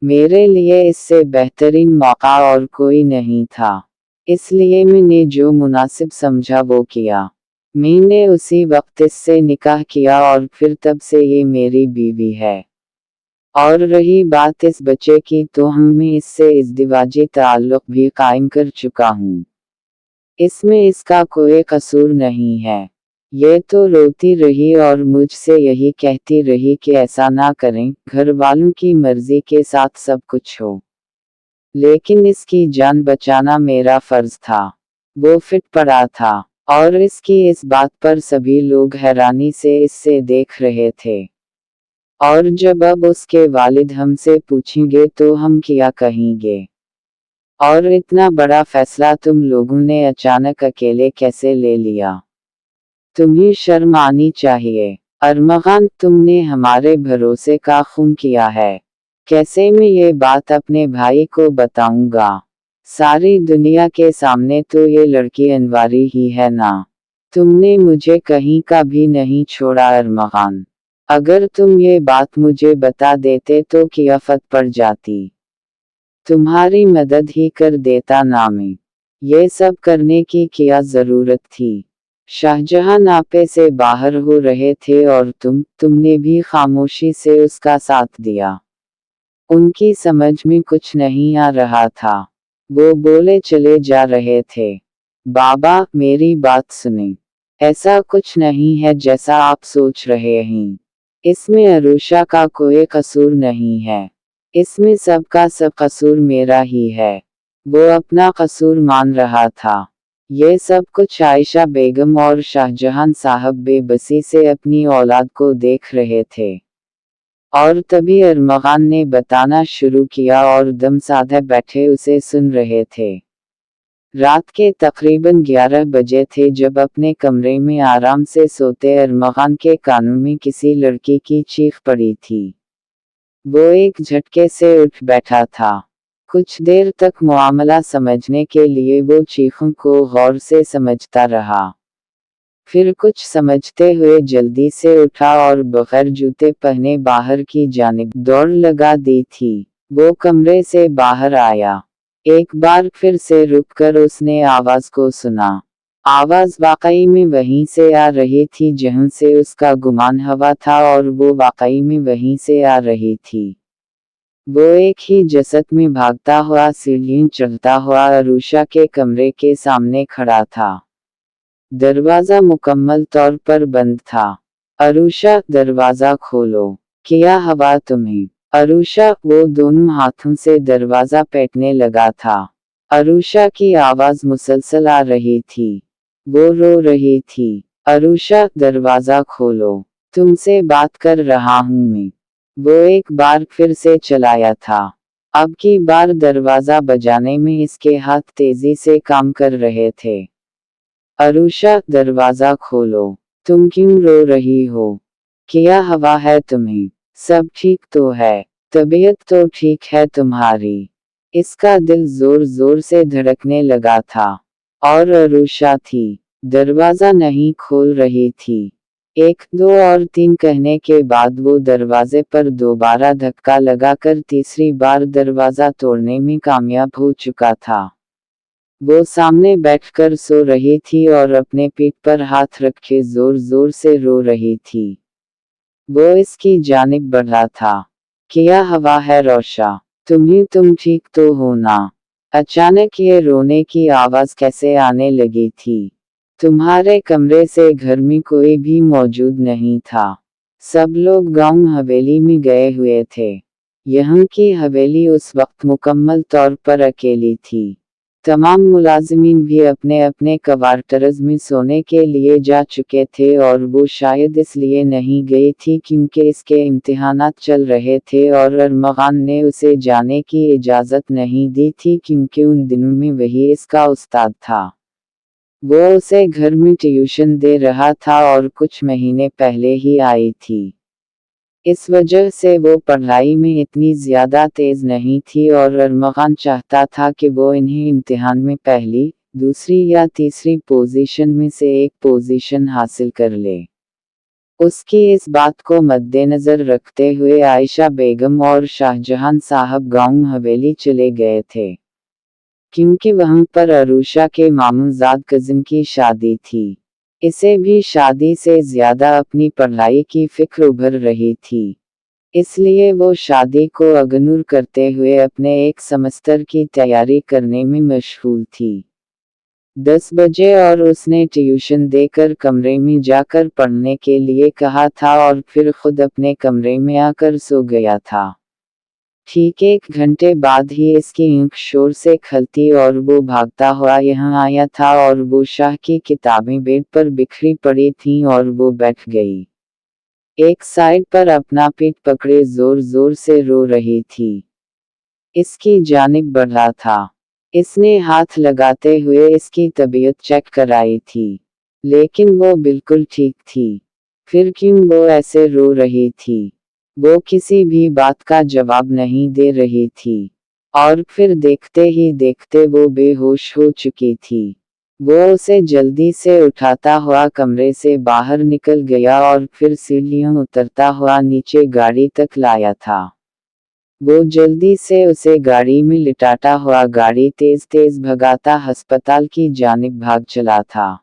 Speaker 1: मेरे लिए इससे बेहतरीन मौका और कोई नहीं था, इसलिए मैंने जो मुनासिब समझा वो किया। मैंने उसी वक्त इससे निकाह किया और फिर तब से ये मेरी बीवी है। और रही बात इस बच्चे की, तो मैं इससे इज़्दिवाजी ताल्लुक़ भी कायम कर चुका हूँ। इसमें इसका कोई कसूर नहीं है। ये तो रोती रही और मुझसे यही कहती रही कि ऐसा ना करें, घर वालों की मर्जी के साथ सब कुछ हो। लेकिन इसकी जान बचाना मेरा फर्ज था। वो फिट पड़ा था और इसकी इस बात पर सभी लोग हैरानी से इससे देख रहे थे। और जब अब उसके वालिद हमसे पूछेंगे तो हम क्या कहेंगे? और इतना बड़ा फैसला तुम लोगों ने अचानक अकेले कैसे ले लिया? तुम्हें शर्म आनी चाहिए। अरमगान, तुमने हमारे भरोसे का खून किया है। कैसे मैं ये बात अपने भाई को बताऊंगा? सारी दुनिया के सामने तो ये लड़की अनवारी ही है ना। तुमने मुझे कहीं का भी नहीं छोड़ा अरमगान। अगर तुम ये बात मुझे बता देते तो कियाफत पड़ जाती। तुम्हारी मदद ही कर देता ना मैं। ये सब करने की क्या जरूरत थी? शाहजहां नापे से बाहर हो रहे थे और तुमने भी खामोशी से उसका साथ दिया। उनकी समझ में कुछ नहीं आ रहा था। वो बोले चले जा रहे थे। बाबा, मेरी बात सुने। ऐसा कुछ नहीं है जैसा आप सोच रहे हैं। इसमें अरुषा का कोई कसूर नहीं है। इसमें सबका सब कसूर मेरा ही है। वो अपना कसूर मान रहा था। ये सब कुछ आयशा बेगम और शाहजहां साहब बेबसी से अपनी औलाद को देख रहे थे। और तभी अरमगान ने बताना शुरू किया और दम साधे बैठे उसे सुन रहे थे। रात के तकरीबन 11 बजे थे जब अपने कमरे में आराम से सोते अरमगान के कानों में किसी लड़की की चीख पड़ी थी। वो एक झटके से उठ बैठा था। कुछ देर तक मामला समझने के लिए वो चीखों को गौर से समझता रहा। फिर कुछ समझते हुए जल्दी से उठा और बगैर जूते पहने बाहर की जानिब दौड़ लगा दी थी। वो कमरे से बाहर आया। एक बार फिर से रुककर उसने आवाज को सुना। आवाज वाकई में वहीं से आ रही थी जहां से उसका गुमान हुआ था और वो वाकई में वहीं से आ रही थी। वो एक ही जसत में भागता हुआ सीढ़ियां चढ़ता हुआ अरुषा के कमरे के सामने खड़ा था। दरवाजा मुकम्मल तौर पर बंद था। अरुषा, दरवाजा खोलो। क्या हुआ तुम्हें? अरुषा, वो दोनों हाथों से दरवाजा पीटने लगा था। अरुषा की आवाज मुसलसल आ रही थी। वो रो रही थी। अरुषा, दरवाजा खोलो। तुमसे बात कर रहा हूँ मैं। वो एक बार फिर से चलाया था। अब की बार दरवाजा बजाने में इसके हाथ तेजी से काम कर रहे थे। अरुषा, दरवाजा खोलो। तुम क्यों रो रही हो? क्या हुआ है तुम्हें? सब ठीक तो है? तबीयत तो ठीक है तुम्हारी? इसका दिल जोर जोर से धड़कने लगा था। और अरुषा थी। दरवाजा नहीं खोल रही थी। 1, 2 और 3 कहने के बाद वो दरवाजे पर दोबारा धक्का लगाकर तीसरी बार दरवाजा तोड़ने में कामयाब हो चुका था। वो सामने बैठकर सो रही थी और अपने पीठ पर हाथ रखे जोर जोर से रो रही थी। वो इसकी जानिब बढ़ा था। क्या हुआ है रोशा? तुम ठीक तो हो ना? अचानक ये रोने की आवाज कैसे आने लगी थी? तुम्हारे कमरे से घर में कोई भी मौजूद नहीं था। सब लोग गांव हवेली में गए हुए थे। यहाँ की हवेली उस वक्त मुकम्मल तौर पर अकेली थी। तमाम मुलाजिमीन भी अपने अपने क्वार्टर्स में सोने के लिए जा चुके थे और वो शायद इसलिए नहीं गई थी क्योंकि इसके इम्तिहानात चल रहे थे और अरमगान ने उसे जाने की इजाज़त नहीं दी थी क्योंकि उन दिनों में वही इसका उस्ताद था। वो उसे घर में ट्यूशन दे रहा था और कुछ महीने पहले ही आई थी। इस वजह से वो पढ़ाई में इतनी ज़्यादा तेज़ नहीं थी और अरमगान चाहता था कि वो इन्हें इम्तिहान में पहली, दूसरी या तीसरी पोजीशन में से एक पोजीशन हासिल कर ले। उसकी इस बात को मद्देनज़र रखते हुए आयशा बेगम और शाहजहां साहब गांव हवेली चले गए थे, क्योंकि वहां पर अरूशा के मामूजाद कज़िन की शादी थी। इसे भी शादी से ज़्यादा अपनी पढ़ाई की फिक्र उभर रही थी, इसलिए वो शादी को अगनूर करते हुए अपने एक सेमेस्टर की तैयारी करने में मशगूल थी। 10 बजे और उसने ट्यूशन देकर कमरे में जाकर पढ़ने के लिए कहा था और फिर खुद अपने कमरे में आकर सो गया था। ठीक 1 घंटे बाद ही इसकी आँख शोर से खलती और वो भागता हुआ यहाँ आया था और वो शाह की किताबें बेड पर बिखरी पड़ी थीं और वो बैठ गई। एक साइड पर अपना पीठ पकड़े जोर जोर से रो रही थी। इसकी जानिब बढ़ा था। इसने हाथ लगाते हुए इसकी तबीयत चेक कराई थी, लेकिन वो बिल्कुल ठीक थी। फिर क्यों वो ऐसे रो रही थी? वो किसी भी बात का जवाब नहीं दे रही थी। और फिर देखते ही देखते वो बेहोश हो चुकी थी। वो उसे जल्दी से उठाता हुआ कमरे से बाहर निकल गया और फिर सीढ़ियों उतरता हुआ नीचे गाड़ी तक लाया था। वो जल्दी से उसे गाड़ी में लिटाता हुआ गाड़ी तेज तेज भगाता अस्पताल की जानिब भाग चला था।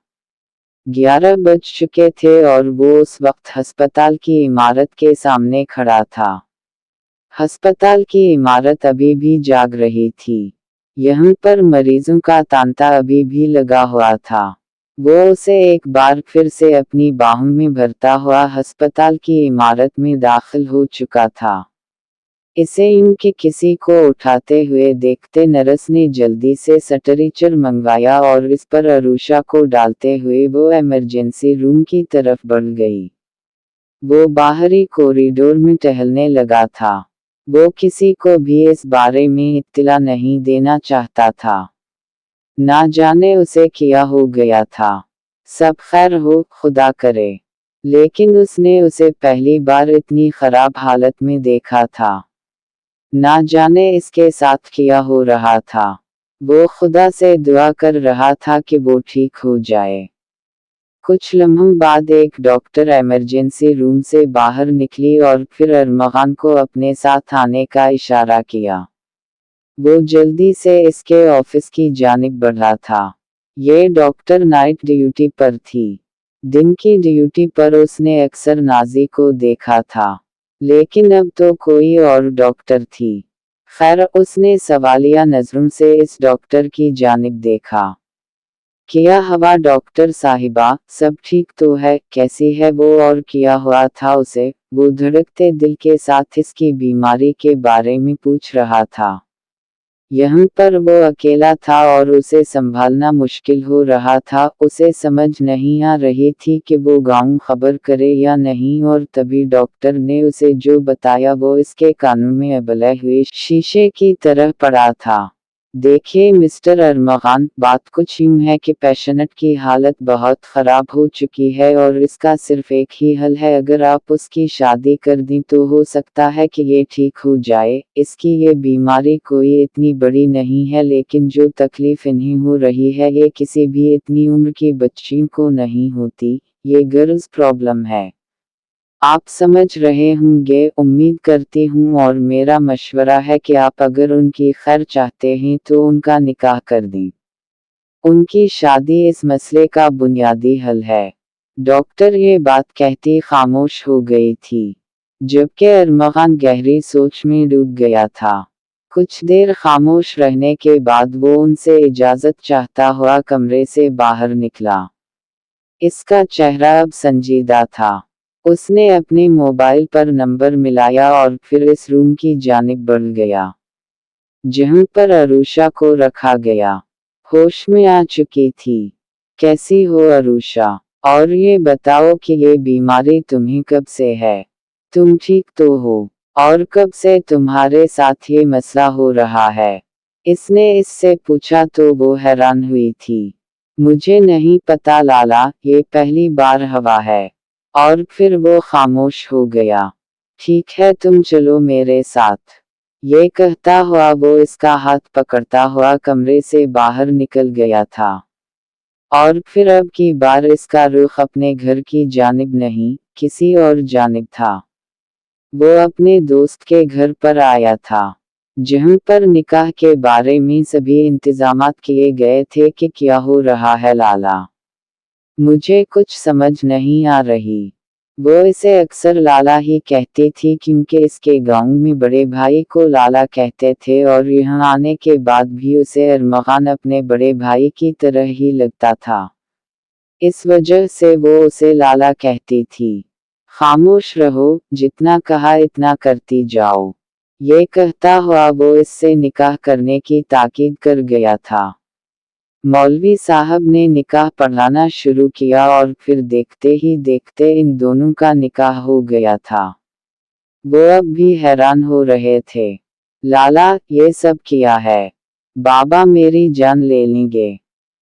Speaker 1: 11 बज चुके थे और वो उस वक्त अस्पताल की इमारत के सामने खड़ा था। अस्पताल की इमारत अभी भी जाग रही थी। यहाँ पर मरीजों का तांता अभी भी लगा हुआ था। वो उसे एक बार फिर से अपनी बाहों में भरता हुआ अस्पताल की इमारत में दाखिल हो चुका था। इसे इनके किसी को उठाते हुए देखते नर्स ने जल्दी से स्ट्रेचर मंगवाया और इस पर अरूशा को डालते हुए वो इमरजेंसी रूम की तरफ बढ़ गई। वो बाहरी कॉरिडोर में टहलने लगा था। वो किसी को भी इस बारे में इत्तला नहीं देना चाहता था। ना जाने उसे क्या हो गया था। सब खैर हो, खुदा करे। लेकिन उसने उसे पहली बार इतनी खराब हालत में देखा था। ना जाने इसके साथ क्या हो रहा था। वो खुदा से दुआ कर रहा था कि वो ठीक हो जाए। कुछ लम्हों बाद एक डॉक्टर इमरजेंसी रूम से बाहर निकली और फिर अरमगान को अपने साथ आने का इशारा किया। वो जल्दी से इसके ऑफिस की जानिब बढ़ा था। ये डॉक्टर नाइट ड्यूटी पर थी। दिन की ड्यूटी पर उसने अक्सर नाजी को देखा था, लेकिन अब तो कोई और डॉक्टर थी। खैर, उसने सवालिया नजरों से इस डॉक्टर की जानिब देखा। क्या हवा डॉक्टर साहिबा, सब ठीक तो है? कैसी है वो और क्या हुआ था उसे? वो धड़कते दिल के साथ इसकी बीमारी के बारे में पूछ रहा था। यहाँ पर वो अकेला था और उसे संभालना मुश्किल हो रहा था। उसे समझ नहीं आ रही थी कि वो गांव खबर करे या नहीं और तभी डॉक्टर ने उसे जो बताया वो इसके कानों में उबले हुए शीशे की तरह पड़ा था। देखिए मिस्टर अरमगान, बात कुछ यूं है कि पेशेंट की हालत बहुत ख़राब हो चुकी है और इसका सिर्फ एक ही हल है। अगर आप उसकी शादी कर दें तो हो सकता है कि ये ठीक हो जाए। इसकी ये बीमारी कोई इतनी बड़ी नहीं है, लेकिन जो तकलीफ इन्हें हो रही है ये किसी भी इतनी उम्र की बच्ची को नहीं होती। ये गर्ल्स प्रॉब्लम है। आप समझ रहे होंगे, उम्मीद करती हूँ, और मेरा मशवरा है कि आप अगर उनकी खैर चाहते हैं तो उनका निकाह कर दें। उनकी शादी इस मसले का बुनियादी हल है। डॉक्टर ये बात कहती खामोश हो गई थी, जबकि अरमगान गहरी सोच में डूब गया था। कुछ देर खामोश रहने के बाद वो उनसे इजाज़त चाहता हुआ कमरे से बाहर निकला। इसका चेहरा अब संजीदा था। उसने अपने मोबाइल पर नंबर मिलाया और फिर इस रूम की जानिब बढ़ गया, जहां पर अरूशा को रखा गया। होश में आ चुकी थी। कैसी हो अरुषा? और ये बताओ कि ये बीमारी तुम्हें कब से है? तुम ठीक तो हो? और कब से तुम्हारे साथ ये मसला हो रहा है? इसने इससे पूछा तो वो हैरान हुई थी। मुझे नहीं पता लाला, ये पहली बार हवा है। और फिर वो खामोश हो गया। ठीक है, तुम चलो मेरे साथ। ये कहता हुआ वो इसका हाथ पकड़ता हुआ कमरे से बाहर निकल गया था। और फिर अब की बार इसका रुख अपने घर की जानिब नहीं, किसी और जानिब था। वो अपने दोस्त के घर पर आया था, जहां पर निकाह के बारे में सभी इंतजामात किए गए थे कि क्या हो रहा है लाला? मुझे कुछ समझ नहीं आ रही। वो इसे अक्सर लाला ही कहती थी क्योंकि इसके गांव में बड़े भाई को लाला कहते थे और यहाँ आने के बाद भी उसे अरमगान अपने बड़े भाई की तरह ही लगता था। इस वजह से वो उसे लाला कहती थी। खामोश रहो, जितना कहा इतना करती जाओ। ये कहता हुआ वो इससे निकाह करने की ताकीद कर गया था। मौलवी साहब ने निकाह पढ़ाना शुरू किया और फिर देखते ही देखते इन दोनों का निकाह हो गया था। वो अब भी हैरान हो रहे थे। लाला, ये सब किया है? बाबा मेरी जान ले लेंगे।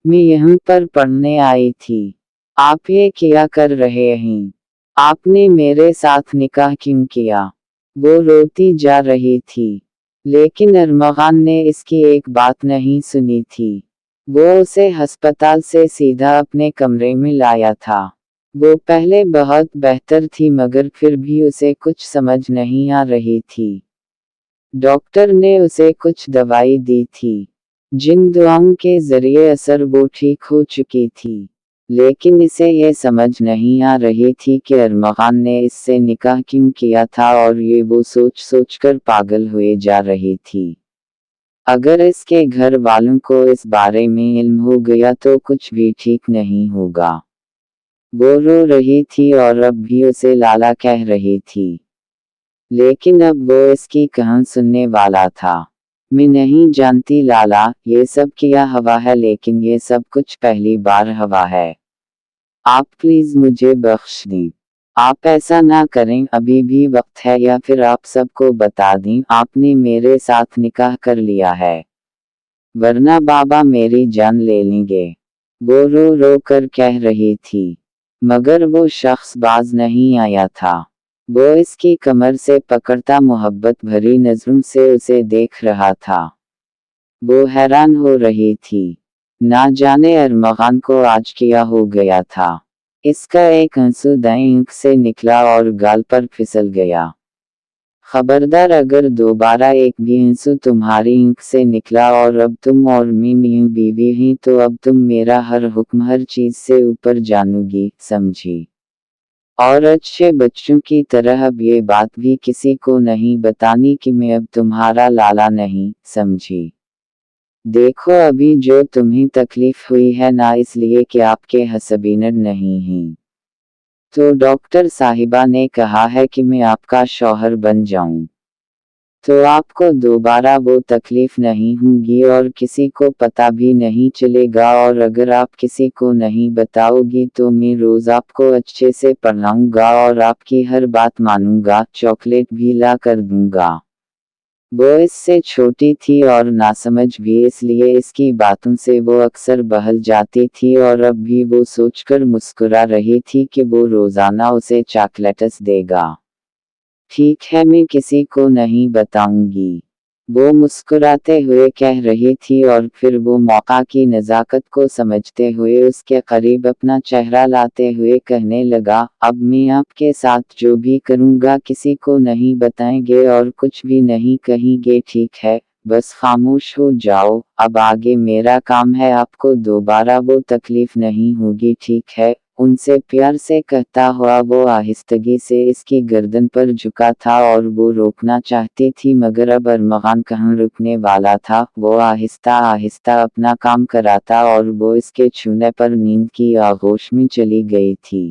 Speaker 1: मैं यहाँ पर पढ़ने आई थी। आप ये क्या कर रहे हैं? आपने मेरे साथ निकाह क्यों किया? वो रोती जा रही थी। लेकिन अरमगान ने इसकी एक बात नहीं सुनी थी। वो उसे अस्पताल से सीधा अपने कमरे में लाया था। वो पहले बहुत बेहतर थी मगर फिर भी उसे कुछ समझ नहीं आ रही थी। डॉक्टर ने उसे कुछ दवाई दी थी, जिन दवाओं के जरिए असर वो ठीक हो चुकी थी। लेकिन इसे ये समझ नहीं आ रही थी कि अरमगान ने इससे निकाह क्यों किया था और ये वो सोच सोच कर पागल हुए जा रही थी। अगर इसके घर वालों को इस बारे में इल्म हो गया तो कुछ भी ठीक नहीं होगा। वो रो रही थी और अब भी उसे लाला कह रही थी। लेकिन अब वो इसकी कहाँ सुनने वाला था। मैं नहीं जानती लाला, ये सब क्या हवा है, लेकिन ये सब कुछ पहली बार हवा है। आप प्लीज मुझे बख्श दें। आप ऐसा ना करें, अभी भी वक्त है, या फिर आप सबको बता दें आपने मेरे साथ निकाह कर लिया है, वरना बाबा मेरी जान ले लेंगे। वो रो रो कर कह रही थी। मगर वो शख्स बाज नहीं आया था। वो इसकी कमर से पकड़ता मोहब्बत भरी नजरों से उसे देख रहा था। वो हैरान हो रही थी। ना जाने अरमगान को आज क्या हो गया था। इसका एक आंसू दाएं आंख से निकला और गाल पर फिसल गया। खबरदार, अगर दोबारा एक भी आंसू तुम्हारी आंख से निकला और अब तुम और मैं मियां बीवी हैं तो अब तुम मेरा हर हुक्म हर चीज से ऊपर जानोगी, समझी? और अच्छे बच्चों की तरह अब ये बात भी किसी को नहीं बतानी कि मैं अब तुम्हारा लाला नहीं, समझी? देखो, अभी जो तुम्हें तकलीफ हुई है ना इसलिए कि आपके हस्बैंड नहीं हैं, तो डॉक्टर साहिबा ने कहा है कि मैं आपका शौहर बन जाऊं, तो आपको दोबारा वो तकलीफ नहीं होगी और किसी को पता भी नहीं चलेगा। और अगर आप किसी को नहीं बताओगी तो मैं रोज आपको अच्छे से पढ़ाऊंगा और आपकी हर बात मानूंगा, चॉकलेट भी ला कर दूंगा। वो इससे छोटी थी और नासमझ भी, इसलिए इसकी बातों से वो अक्सर बहल जाती थी और अब भी वो सोचकर मुस्कुरा रही थी कि वो रोजाना उसे चॉकलेट्स देगा। ठीक है, मैं किसी को नहीं बताऊंगी, वो मुस्कुराते हुए कह रही थी और फिर वो मौका की नज़ाकत को समझते हुए उसके करीब अपना चेहरा लाते हुए कहने लगा, अब मैं आपके साथ जो भी करूंगा किसी को नहीं बताएंगे और कुछ भी नहीं कहेंगे, ठीक है? बस खामोश हो जाओ, अब आगे मेरा काम है, आपको दोबारा वो तकलीफ नहीं होगी, ठीक है? उनसे प्यार से कहता हुआ वो आहिस्तगी से इसकी गर्दन पर झुका था और वो रोकना चाहती थी मगर अब अरमगान कहाँ रुकने वाला था। वो आहिस्ता आहिस्ता अपना काम कराता और वो इसके छूने पर नींद की आगोश में चली गई थी।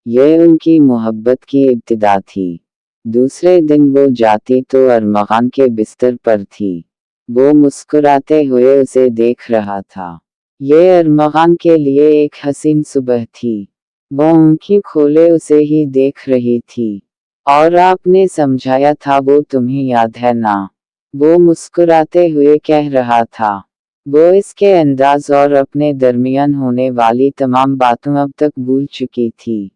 Speaker 1: ये उनकी मोहब्बत की इब्तिदा थी। दूसरे दिन वो जाती तो अरमगान के बिस्तर पर थी। वो मुस्कुराते हुए उसे देख रहा था। ये अरमगान के लिए एक हसीन सुबह थी। वो आँखें खोले उसे ही देख रही थी। और आपने समझाया था वो तुम्हें याद है ना? वो मुस्कुराते हुए कह रहा था। वो इसके अंदाज और अपने दरमियान होने वाली तमाम बातों अब तक भूल चुकी थी।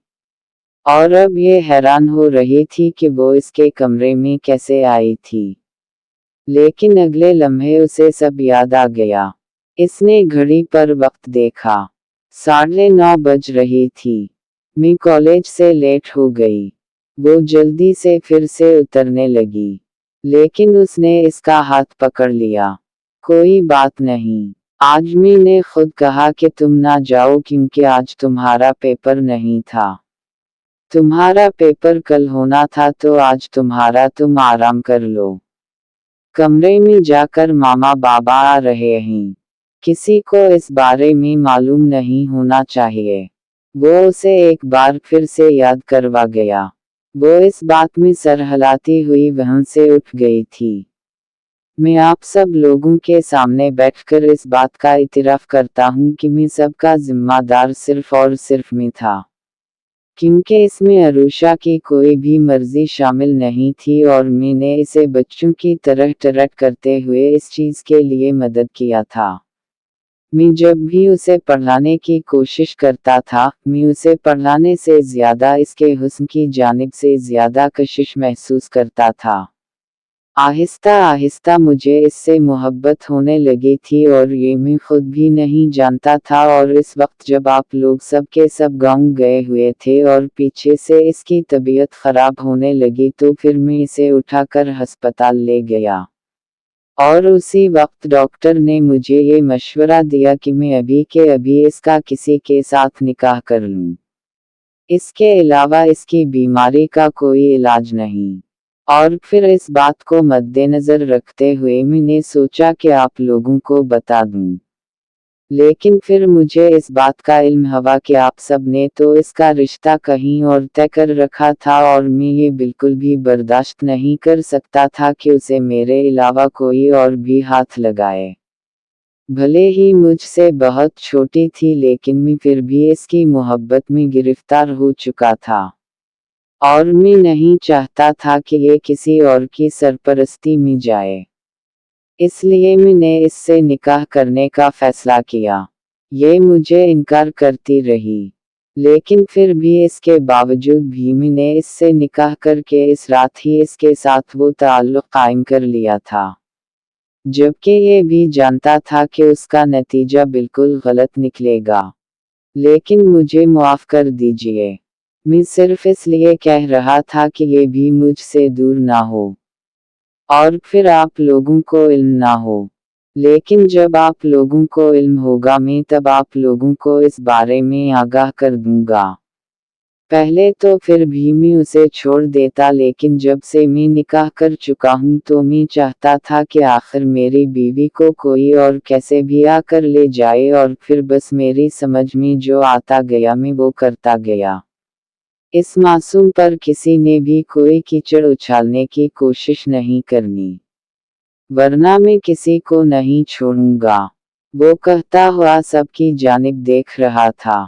Speaker 1: और अब ये हैरान हो रही थी कि वो इसके कमरे में कैसे आई थी। लेकिन अगले लम्हे उसे सब याद आ गया। इसने घड़ी पर वक्त देखा। 9:30 बज रही थी। मैं कॉलेज से लेट हो गई। वो जल्दी से फिर से उतरने लगी। लेकिन उसने इसका हाथ पकड़ लिया। कोई बात नहीं। आज मैंने खुद कहा कि तुम ना जाओ क्योंकि आज तुम्हारा पेपर नहीं था। तुम्हारा पेपर कल होना था तो आज तुम आराम कर लो। कमरे में जाकर मामा बाबा आ रहे हैं। किसी को इस बारे में मालूम नहीं होना चाहिए। वो उसे एक बार फिर से याद करवा गया। वो इस बात में सर हिलाती हुई वहां से उठ गई थी। मैं आप सब लोगों के सामने बैठकर इस बात का इतिराफ करता हूँ कि मैं सबका जिम्मेदार सिर्फ और सिर्फ मैं था। क्योंकि इसमें अरुषा की कोई भी मर्जी शामिल नहीं थी और मैंने इसे बच्चों की तरह ट्रीट करते हुए इस चीज के लिए मदद किया था। मैं जब भी उसे पढ़ाने की कोशिश करता था, मैं उसे पढ़ाने से ज्यादा इसके हुस्न की जानिब से ज्यादा कशिश महसूस करता था। आहिस्ता आहिस्ता मुझे इससे मोहब्बत होने लगी थी और ये मैं खुद भी नहीं जानता था। और इस वक्त जब आप लोग सब के सब गांव गए हुए थे और पीछे से इसकी तबीयत खराब होने लगी तो फिर मैं इसे उठाकर अस्पताल ले गया। और उसी वक्त डॉक्टर ने मुझे ये मशवरा दिया कि मैं अभी के अभी इसका किसी के साथ निकाह कर लूं। इसके अलावा इसकी बीमारी का कोई इलाज नहीं। और फिर इस बात को मद्देनजर रखते हुए मैंने सोचा कि आप लोगों को बता दूं। लेकिन फिर मुझे इस बात का इल्म हुआ कि आप सब ने तो इसका रिश्ता कहीं और तय कर रखा था और मैं ये बिल्कुल भी बर्दाश्त नहीं कर सकता था कि उसे मेरे अलावा कोई और भी हाथ लगाए। भले ही मुझसे बहुत छोटी थी लेकिन मैं फिर भी इसकी मोहब्बत में गिरफ्तार हो चुका था। और मैं नहीं चाहता था कि ये किसी और की सरपरस्ती में जाए। इसलिए मैंने इससे निकाह करने का फैसला किया। ये मुझे इनकार करती रही। लेकिन फिर भी इसके बावजूद भी मैंने इससे निकाह करके इस रात ही इसके साथ वो ताल्लुक़ कायम कर लिया था। जबकि ये भी जानता था कि उसका नतीजा बिल्कुल गलत निकलेगा। लेकिन मुझे माफ़ कर दीजिए। मैं सिर्फ इसलिए कह रहा था कि ये भी मुझसे दूर ना हो। और फिर आप लोगों को इल्म ना हो। लेकिन जब आप लोगों को इल्म होगा मैं तब आप लोगों को इस बारे में आगाह कर दूंगा। पहले तो फिर भी मैं उसे छोड़ देता लेकिन जब से मैं निकाह कर चुका हूँ तो मैं चाहता था कि आखिर मेरी बीवी को कोई और कैसे भी आकर ले जाए और फिर बस मेरी समझ में जो आता गया मैं वो करता गया। इस मासूम पर किसी ने भी कोई कीचड़ उछालने की कोशिश नहीं करनी, वरना मैं किसी को नहीं छोड़ूंगा। वो कहता हुआ सबकी जानिब देख रहा था।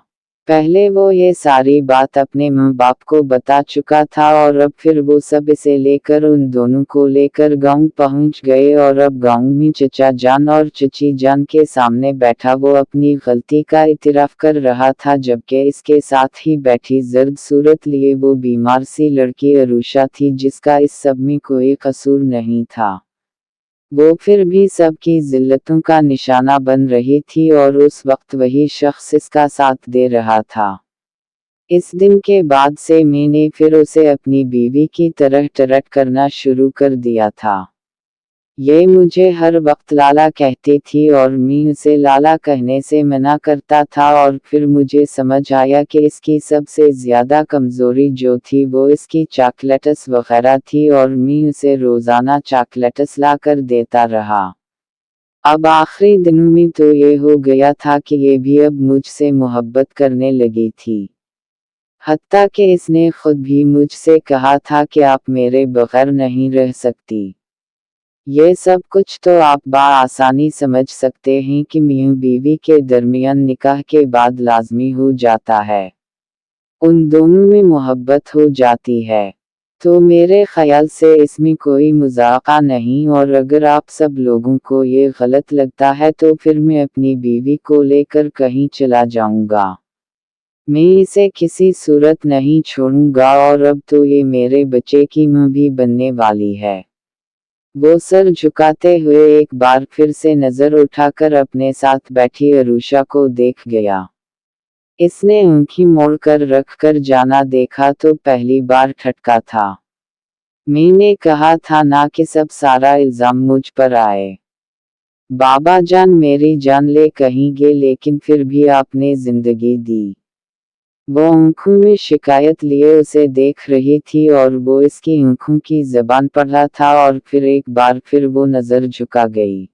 Speaker 1: पहले वो ये सारी बात अपने माँ बाप को बता चुका था और अब फिर वो सब इसे लेकर उन दोनों को लेकर गांव पहुंच गए और अब गांव में चचा जान और चची जान के सामने बैठा वो अपनी गलती का इतिराफ कर रहा था जबकि इसके साथ ही बैठी जर्द सूरत लिए वो बीमार सी लड़की अरुषा थी जिसका इस सब में कोई कसूर नहीं था। वो फिर भी सबकी जिल्लतों का निशाना बन रही थी और उस वक्त वही शख्स इसका साथ दे रहा था। इस दिन के बाद से मैंने फिर उसे अपनी बीवी की तरह ट्रीट करना शुरू कर दिया था। ये मुझे हर वक्त लाला कहती थी और मैं उसे लाला कहने से मना करता था और फिर मुझे समझ आया कि इसकी सबसे ज्यादा कमजोरी जो थी वो इसकी चॉकलेट्स वगैरह थी और मैं उसे रोजाना चॉकलेट्स ला कर देता रहा। अब आखिरी दिनों में तो ये हो गया था कि ये भी अब मुझसे मोहब्बत करने लगी थी। हत्ता कि इसने खुद भी मुझसे कहा था कि आप मेरे बगैर नहीं रह सकती। ये सब कुछ तो आप आसानी समझ सकते हैं कि मियां बीवी के दरमियान निकाह के बाद लाजमी हो जाता है। उन दोनों में मोहब्बत हो जाती है। तो मेरे ख्याल से इसमें कोई मजाका नहीं, और अगर आप सब लोगों को ये गलत लगता है तो फिर मैं अपनी बीवी को लेकर कहीं चला जाऊंगा। मैं इसे किसी सूरत नहीं छोड़ूंगा, और अब तो ये मेरे बच्चे की मां भी बनने वाली है। वो सर झुकाते हुए एक बार फिर से नजर उठाकर अपने साथ बैठी अरुषा को देख गया। इसने आंखें मोड़कर रख कर जाना देखा तो पहली बार ठटका था। मैंने कहा था ना कि सब सारा इल्जाम मुझ पर आए। बाबा जान मेरी जान ले कहेंगे, लेकिन फिर भी आपने जिंदगी दी। वो आंखों में शिकायत लिए उसे देख रही थी, और वो इसकी आंखों की जबान पढ़ रहा था, और फिर एक बार फिर वो नजर झुका गई।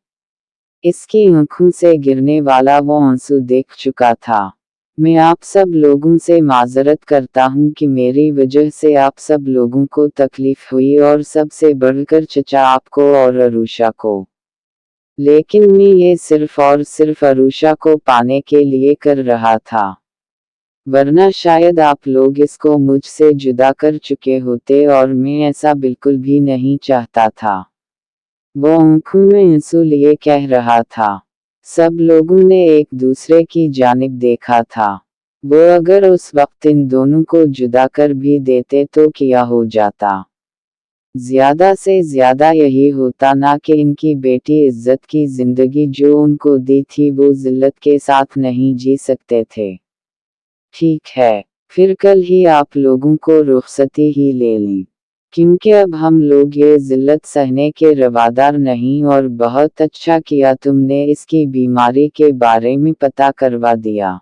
Speaker 1: इसकी आंखों से गिरने वाला वो आंसू देख चुका था। मैं आप सब लोगों से माजरत करता हूँ कि मेरी वजह से आप सब लोगों को तकलीफ हुई, और सबसे बढ़कर चचा आपको और अरुषा को। लेकिन मैं ये सिर्फ और सिर्फ अरुषा को पाने के लिए कर रहा था, वरना शायद आप लोग इसको मुझसे जुदा कर चुके होते, और मैं ऐसा बिल्कुल भी नहीं चाहता था। वो आंखों में आंसू लिए कह रहा था। सब लोगों ने एक दूसरे की जानिब देखा था। वो अगर उस वक्त इन दोनों को जुदा कर भी देते तो क्या हो जाता? ज्यादा से ज्यादा यही होता ना कि इनकी बेटी इज्जत की जिंदगी जो उनको दी थी वो जिल्लत के साथ नहीं जी सकते थे। ठीक है, फिर कल ही आप लोगों को रुखसती ही ले लें, क्योंकि अब हम लोग ये जिल्लत सहने के रवादार नहीं। और बहुत अच्छा किया तुमने इसकी बीमारी के बारे में पता करवा दिया,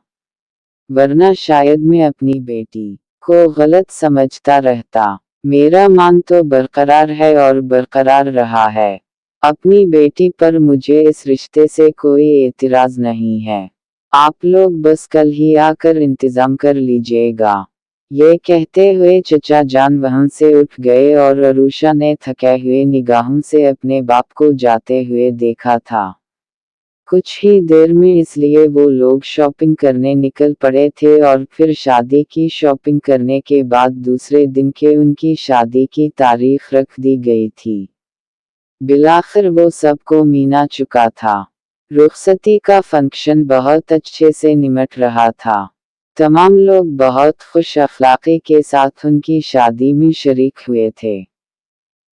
Speaker 1: वरना शायद मैं अपनी बेटी को गलत समझता रहता। मेरा मान तो बरकरार है और बरकरार रहा है। अपनी बेटी पर मुझे इस रिश्ते से कोई एतराज नहीं है। आप लोग बस कल ही आकर इंतजाम कर लीजिएगा। ये कहते हुए चचा जान वहां से उठ गए, और अरुषा ने थके हुए निगाहों से अपने बाप को जाते हुए देखा था। कुछ ही देर में इसलिए वो लोग शॉपिंग करने निकल पड़े थे, और फिर शादी की शॉपिंग करने के बाद दूसरे दिन के उनकी शादी की तारीख रख दी गई थी। बिलाखिर वो सबको मीना चुका था। रुखसती का फंक्शन बहुत अच्छे से निमट रहा था। तमाम लोग बहुत खुश अखलाकी के साथ उनकी शादी में शरीक हुए थे।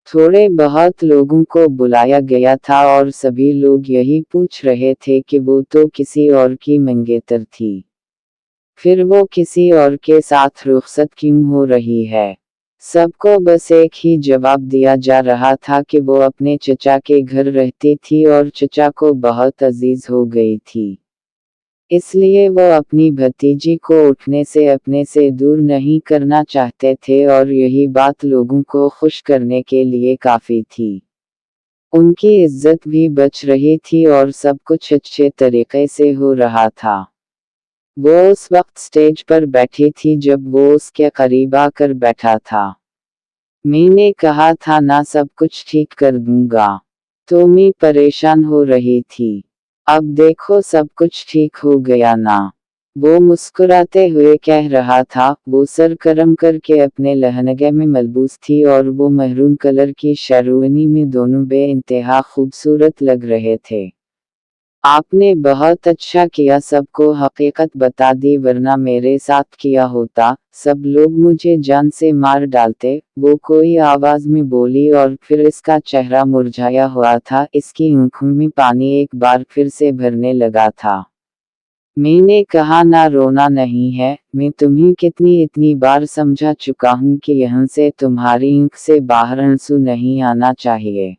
Speaker 1: थोड़े बहुत लोगों को बुलाया गया था, और सभी लोग यही पूछ रहे थे कि वो तो किसी और की मंगेतर थी, फिर वो किसी और के साथ रुखसत क्यों हो रही है। सबको बस एक ही जवाब दिया जा रहा था कि वो अपने चचा के घर रहती थी और चचा को बहुत अजीज हो गई थी, इसलिए वो अपनी भतीजी को उठने से अपने से दूर नहीं करना चाहते थे, और यही बात लोगों को खुश करने के लिए काफी थी। उनकी इज्जत भी बच रही थी और सब कुछ अच्छे तरीके से हो रहा था। वो उस वक्त स्टेज पर बैठी थी जब वो उसके करीब आकर बैठा था। मैंने कहा था ना सब कुछ ठीक कर दूंगा, तो मैं परेशान हो रही थी। अब देखो सब कुछ ठीक हो गया ना। वो मुस्कुराते हुए कह रहा था। वो सर करम करके अपने लहंगे में मलबूस थी, और वो महरून कलर की शेरवानी में दोनों बेइंतहा खूबसूरत लग रहे थे। आपने बहुत अच्छा किया सबको हकीकत बता दी, वरना मेरे साथ किया होता, सब लोग मुझे जान से मार डालते। वो कोई आवाज में बोली, और फिर इसका चेहरा मुरझाया हुआ था, इसकी आंखों में पानी एक बार फिर से भरने लगा था। मैंने कहा ना रोना नहीं है, मैं तुम्हें कितनी इतनी बार समझा चुका हूँ कि यहाँ से तुम्हारी आंख से बाहर आंसू नहीं आना चाहिए।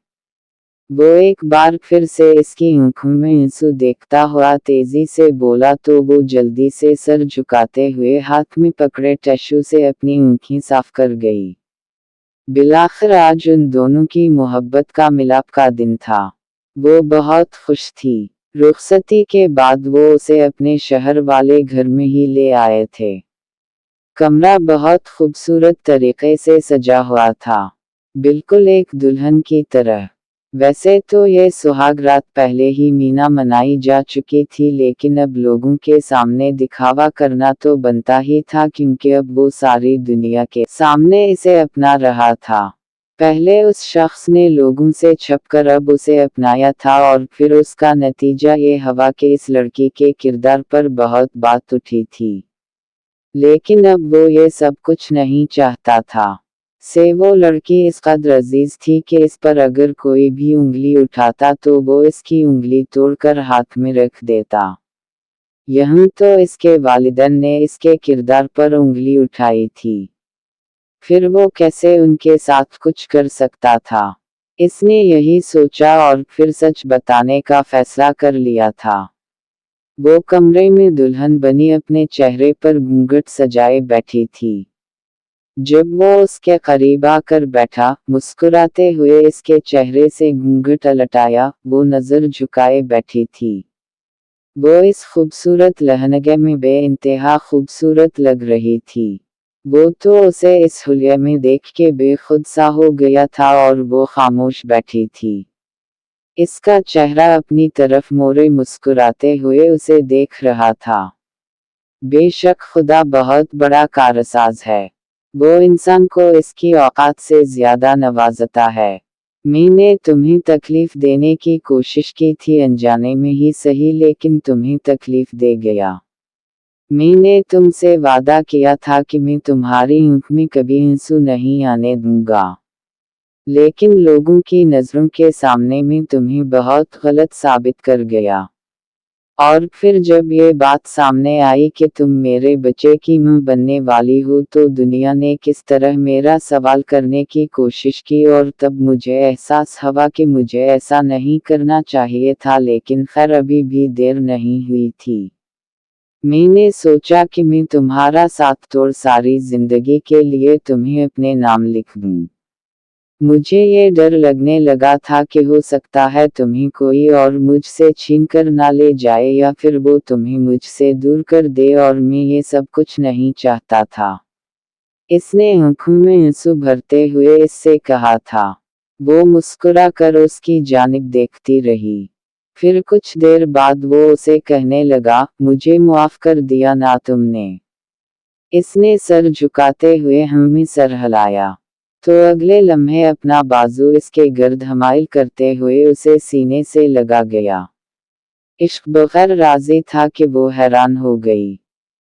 Speaker 1: वो एक बार फिर से इसकी आंखों में आंसू देखता हुआ तेजी से बोला, तो वो जल्दी से सर झुकाते हुए हाथ में पकड़े टिश्यू से अपनी आंखें साफ कर गई। बिलाखिर आज उन दोनों की मोहब्बत का मिलाप का दिन था। वो बहुत खुश थी। रुखसती के बाद वो उसे अपने शहर वाले घर में ही ले आए थे। कमरा बहुत खूबसूरत तरीके से सजा हुआ था, बिल्कुल एक दुल्हन की तरह। वैसे तो ये सुहाग रात पहले ही मीना मनाई जा चुकी थी, लेकिन अब लोगों के सामने दिखावा करना तो बनता ही था, क्योंकि अब वो सारी दुनिया के सामने इसे अपना रहा था। पहले उस शख्स ने लोगों से छुपकर अब उसे अपनाया था, और फिर उसका नतीजा ये हुआ कि इस लड़की के किरदार पर बहुत बात उठी थी। लेकिन अब वो ये सब कुछ नहीं चाहता था। से वो लड़की इस कदर अजीज थी कि इस पर अगर कोई भी उंगली उठाता तो वो इसकी उंगली तोड़कर हाथ में रख देता। यहाँ तो इसके वालिदैन ने इसके किरदार पर उंगली उठाई थी, फिर वो कैसे उनके साथ कुछ कर सकता था। इसने यही सोचा और फिर सच बताने का फैसला कर लिया था। वो कमरे में दुल्हन बनी अपने चेहरे पर घूंघट सजाए बैठी थी। जब वो उसके करीब आकर बैठा, मुस्कुराते हुए इसके चेहरे से घूंघट लटाया, वो नजर झुकाए बैठी थी। वो इस खूबसूरत लहंगे में बेइंतहा खूबसूरत लग रही थी। वो तो उसे इस हुलिया में देख के बेखुद सा हो गया था, और वो खामोश बैठी थी। इसका चेहरा अपनी तरफ मोड़े मुस्कुराते हुए उसे देख रहा था। बेशक खुदा बहुत बड़ा कारसाज है। वो इंसान को इसकी औकात से ज्यादा नवाजता है। मैंने तुम्हें तकलीफ देने की कोशिश की थी, अनजाने में ही सही, लेकिन तुम्हें तकलीफ दे गया। मैंने तुमसे वादा किया था कि मैं तुम्हारी आंख में कभी आंसू नहीं आने दूंगा, लेकिन लोगों की नजरों के सामने मैं तुम्हें बहुत गलत साबित कर गया। और फिर जब ये बात सामने आई कि तुम मेरे बच्चे की मां बनने वाली हो, तो दुनिया ने किस तरह मेरा सवाल करने की कोशिश की, और तब मुझे एहसास हुआ कि मुझे ऐसा नहीं करना चाहिए था, लेकिन खैर अभी भी देर नहीं हुई थी। मैंने सोचा कि मैं तुम्हारा साथ तोड़ सारी जिंदगी के लिए तुम्हें अपने नाम लिख दूं। मुझे ये डर लगने लगा था कि हो सकता है तुम्हें कोई और मुझसे छीन कर ना ले जाए, या फिर वो तुम्हें मुझसे दूर कर दे, और मैं ये सब कुछ नहीं चाहता था। इसने आंखों में आंसू भरते हुए इससे कहा था। वो मुस्कुरा कर उसकी जानिब देखती रही। फिर कुछ देर बाद वो उसे कहने लगा, मुझे माफ कर दिया ना तुमने? इसने सर झुकाते हुए हमें सर हिलाया। तो अगले लम्हे अपना बाजू इसके गर्द हमाइल करते हुए उसे सीने से लगा गया। इश्क बगैर राजी था कि वो हैरान हो गई।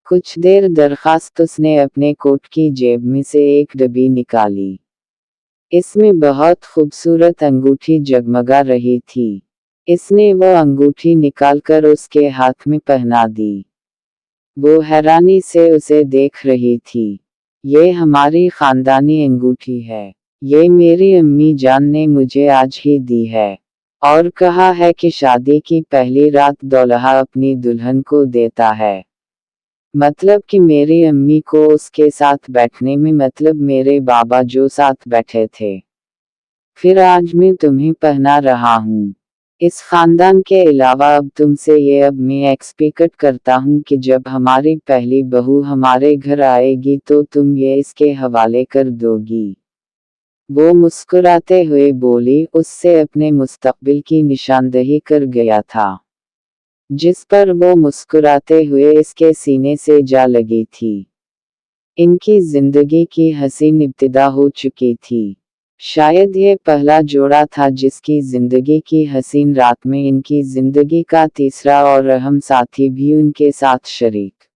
Speaker 1: कुछ देर दरखास्त उसने अपने कोट की जेब में से एक डब्बी निकाली। इसमें बहुत खूबसूरत अंगूठी जगमगा रही थी। इसने वो अंगूठी निकालकर उसके हाथ में पहना दी। वो हैरानी से उसे देख रही थी। ये हमारी खानदानी अंगूठी है। ये मेरी अम्मी जान ने मुझे आज ही दी है, और कहा है कि शादी की पहली रात दूल्हा अपनी दुल्हन को देता है। मतलब कि मेरी अम्मी को उसके साथ बैठने में, मतलब मेरे बाबा जो साथ बैठे थे। फिर आज मैं तुम्हें पहना रहा हूँ। इस खानदान के अलावा अब तुमसे ये अब मैं एक्सपेक्ट करता हूँ कि जब हमारी पहली बहू हमारे घर आएगी तो तुम ये इसके हवाले कर दोगी। वो मुस्कुराते हुए बोली, उससे अपने मुस्तकबिल की निशानदही कर गया था, जिस पर वो मुस्कुराते हुए इसके सीने से जा लगी थी। इनकी जिंदगी की हसीन इब्तिदा हो चुकी थी। शायद ये पहला जोड़ा था जिसकी जिंदगी की हसीन रात में इनकी जिंदगी का तीसरा और अहम साथी भी उनके साथ शरीक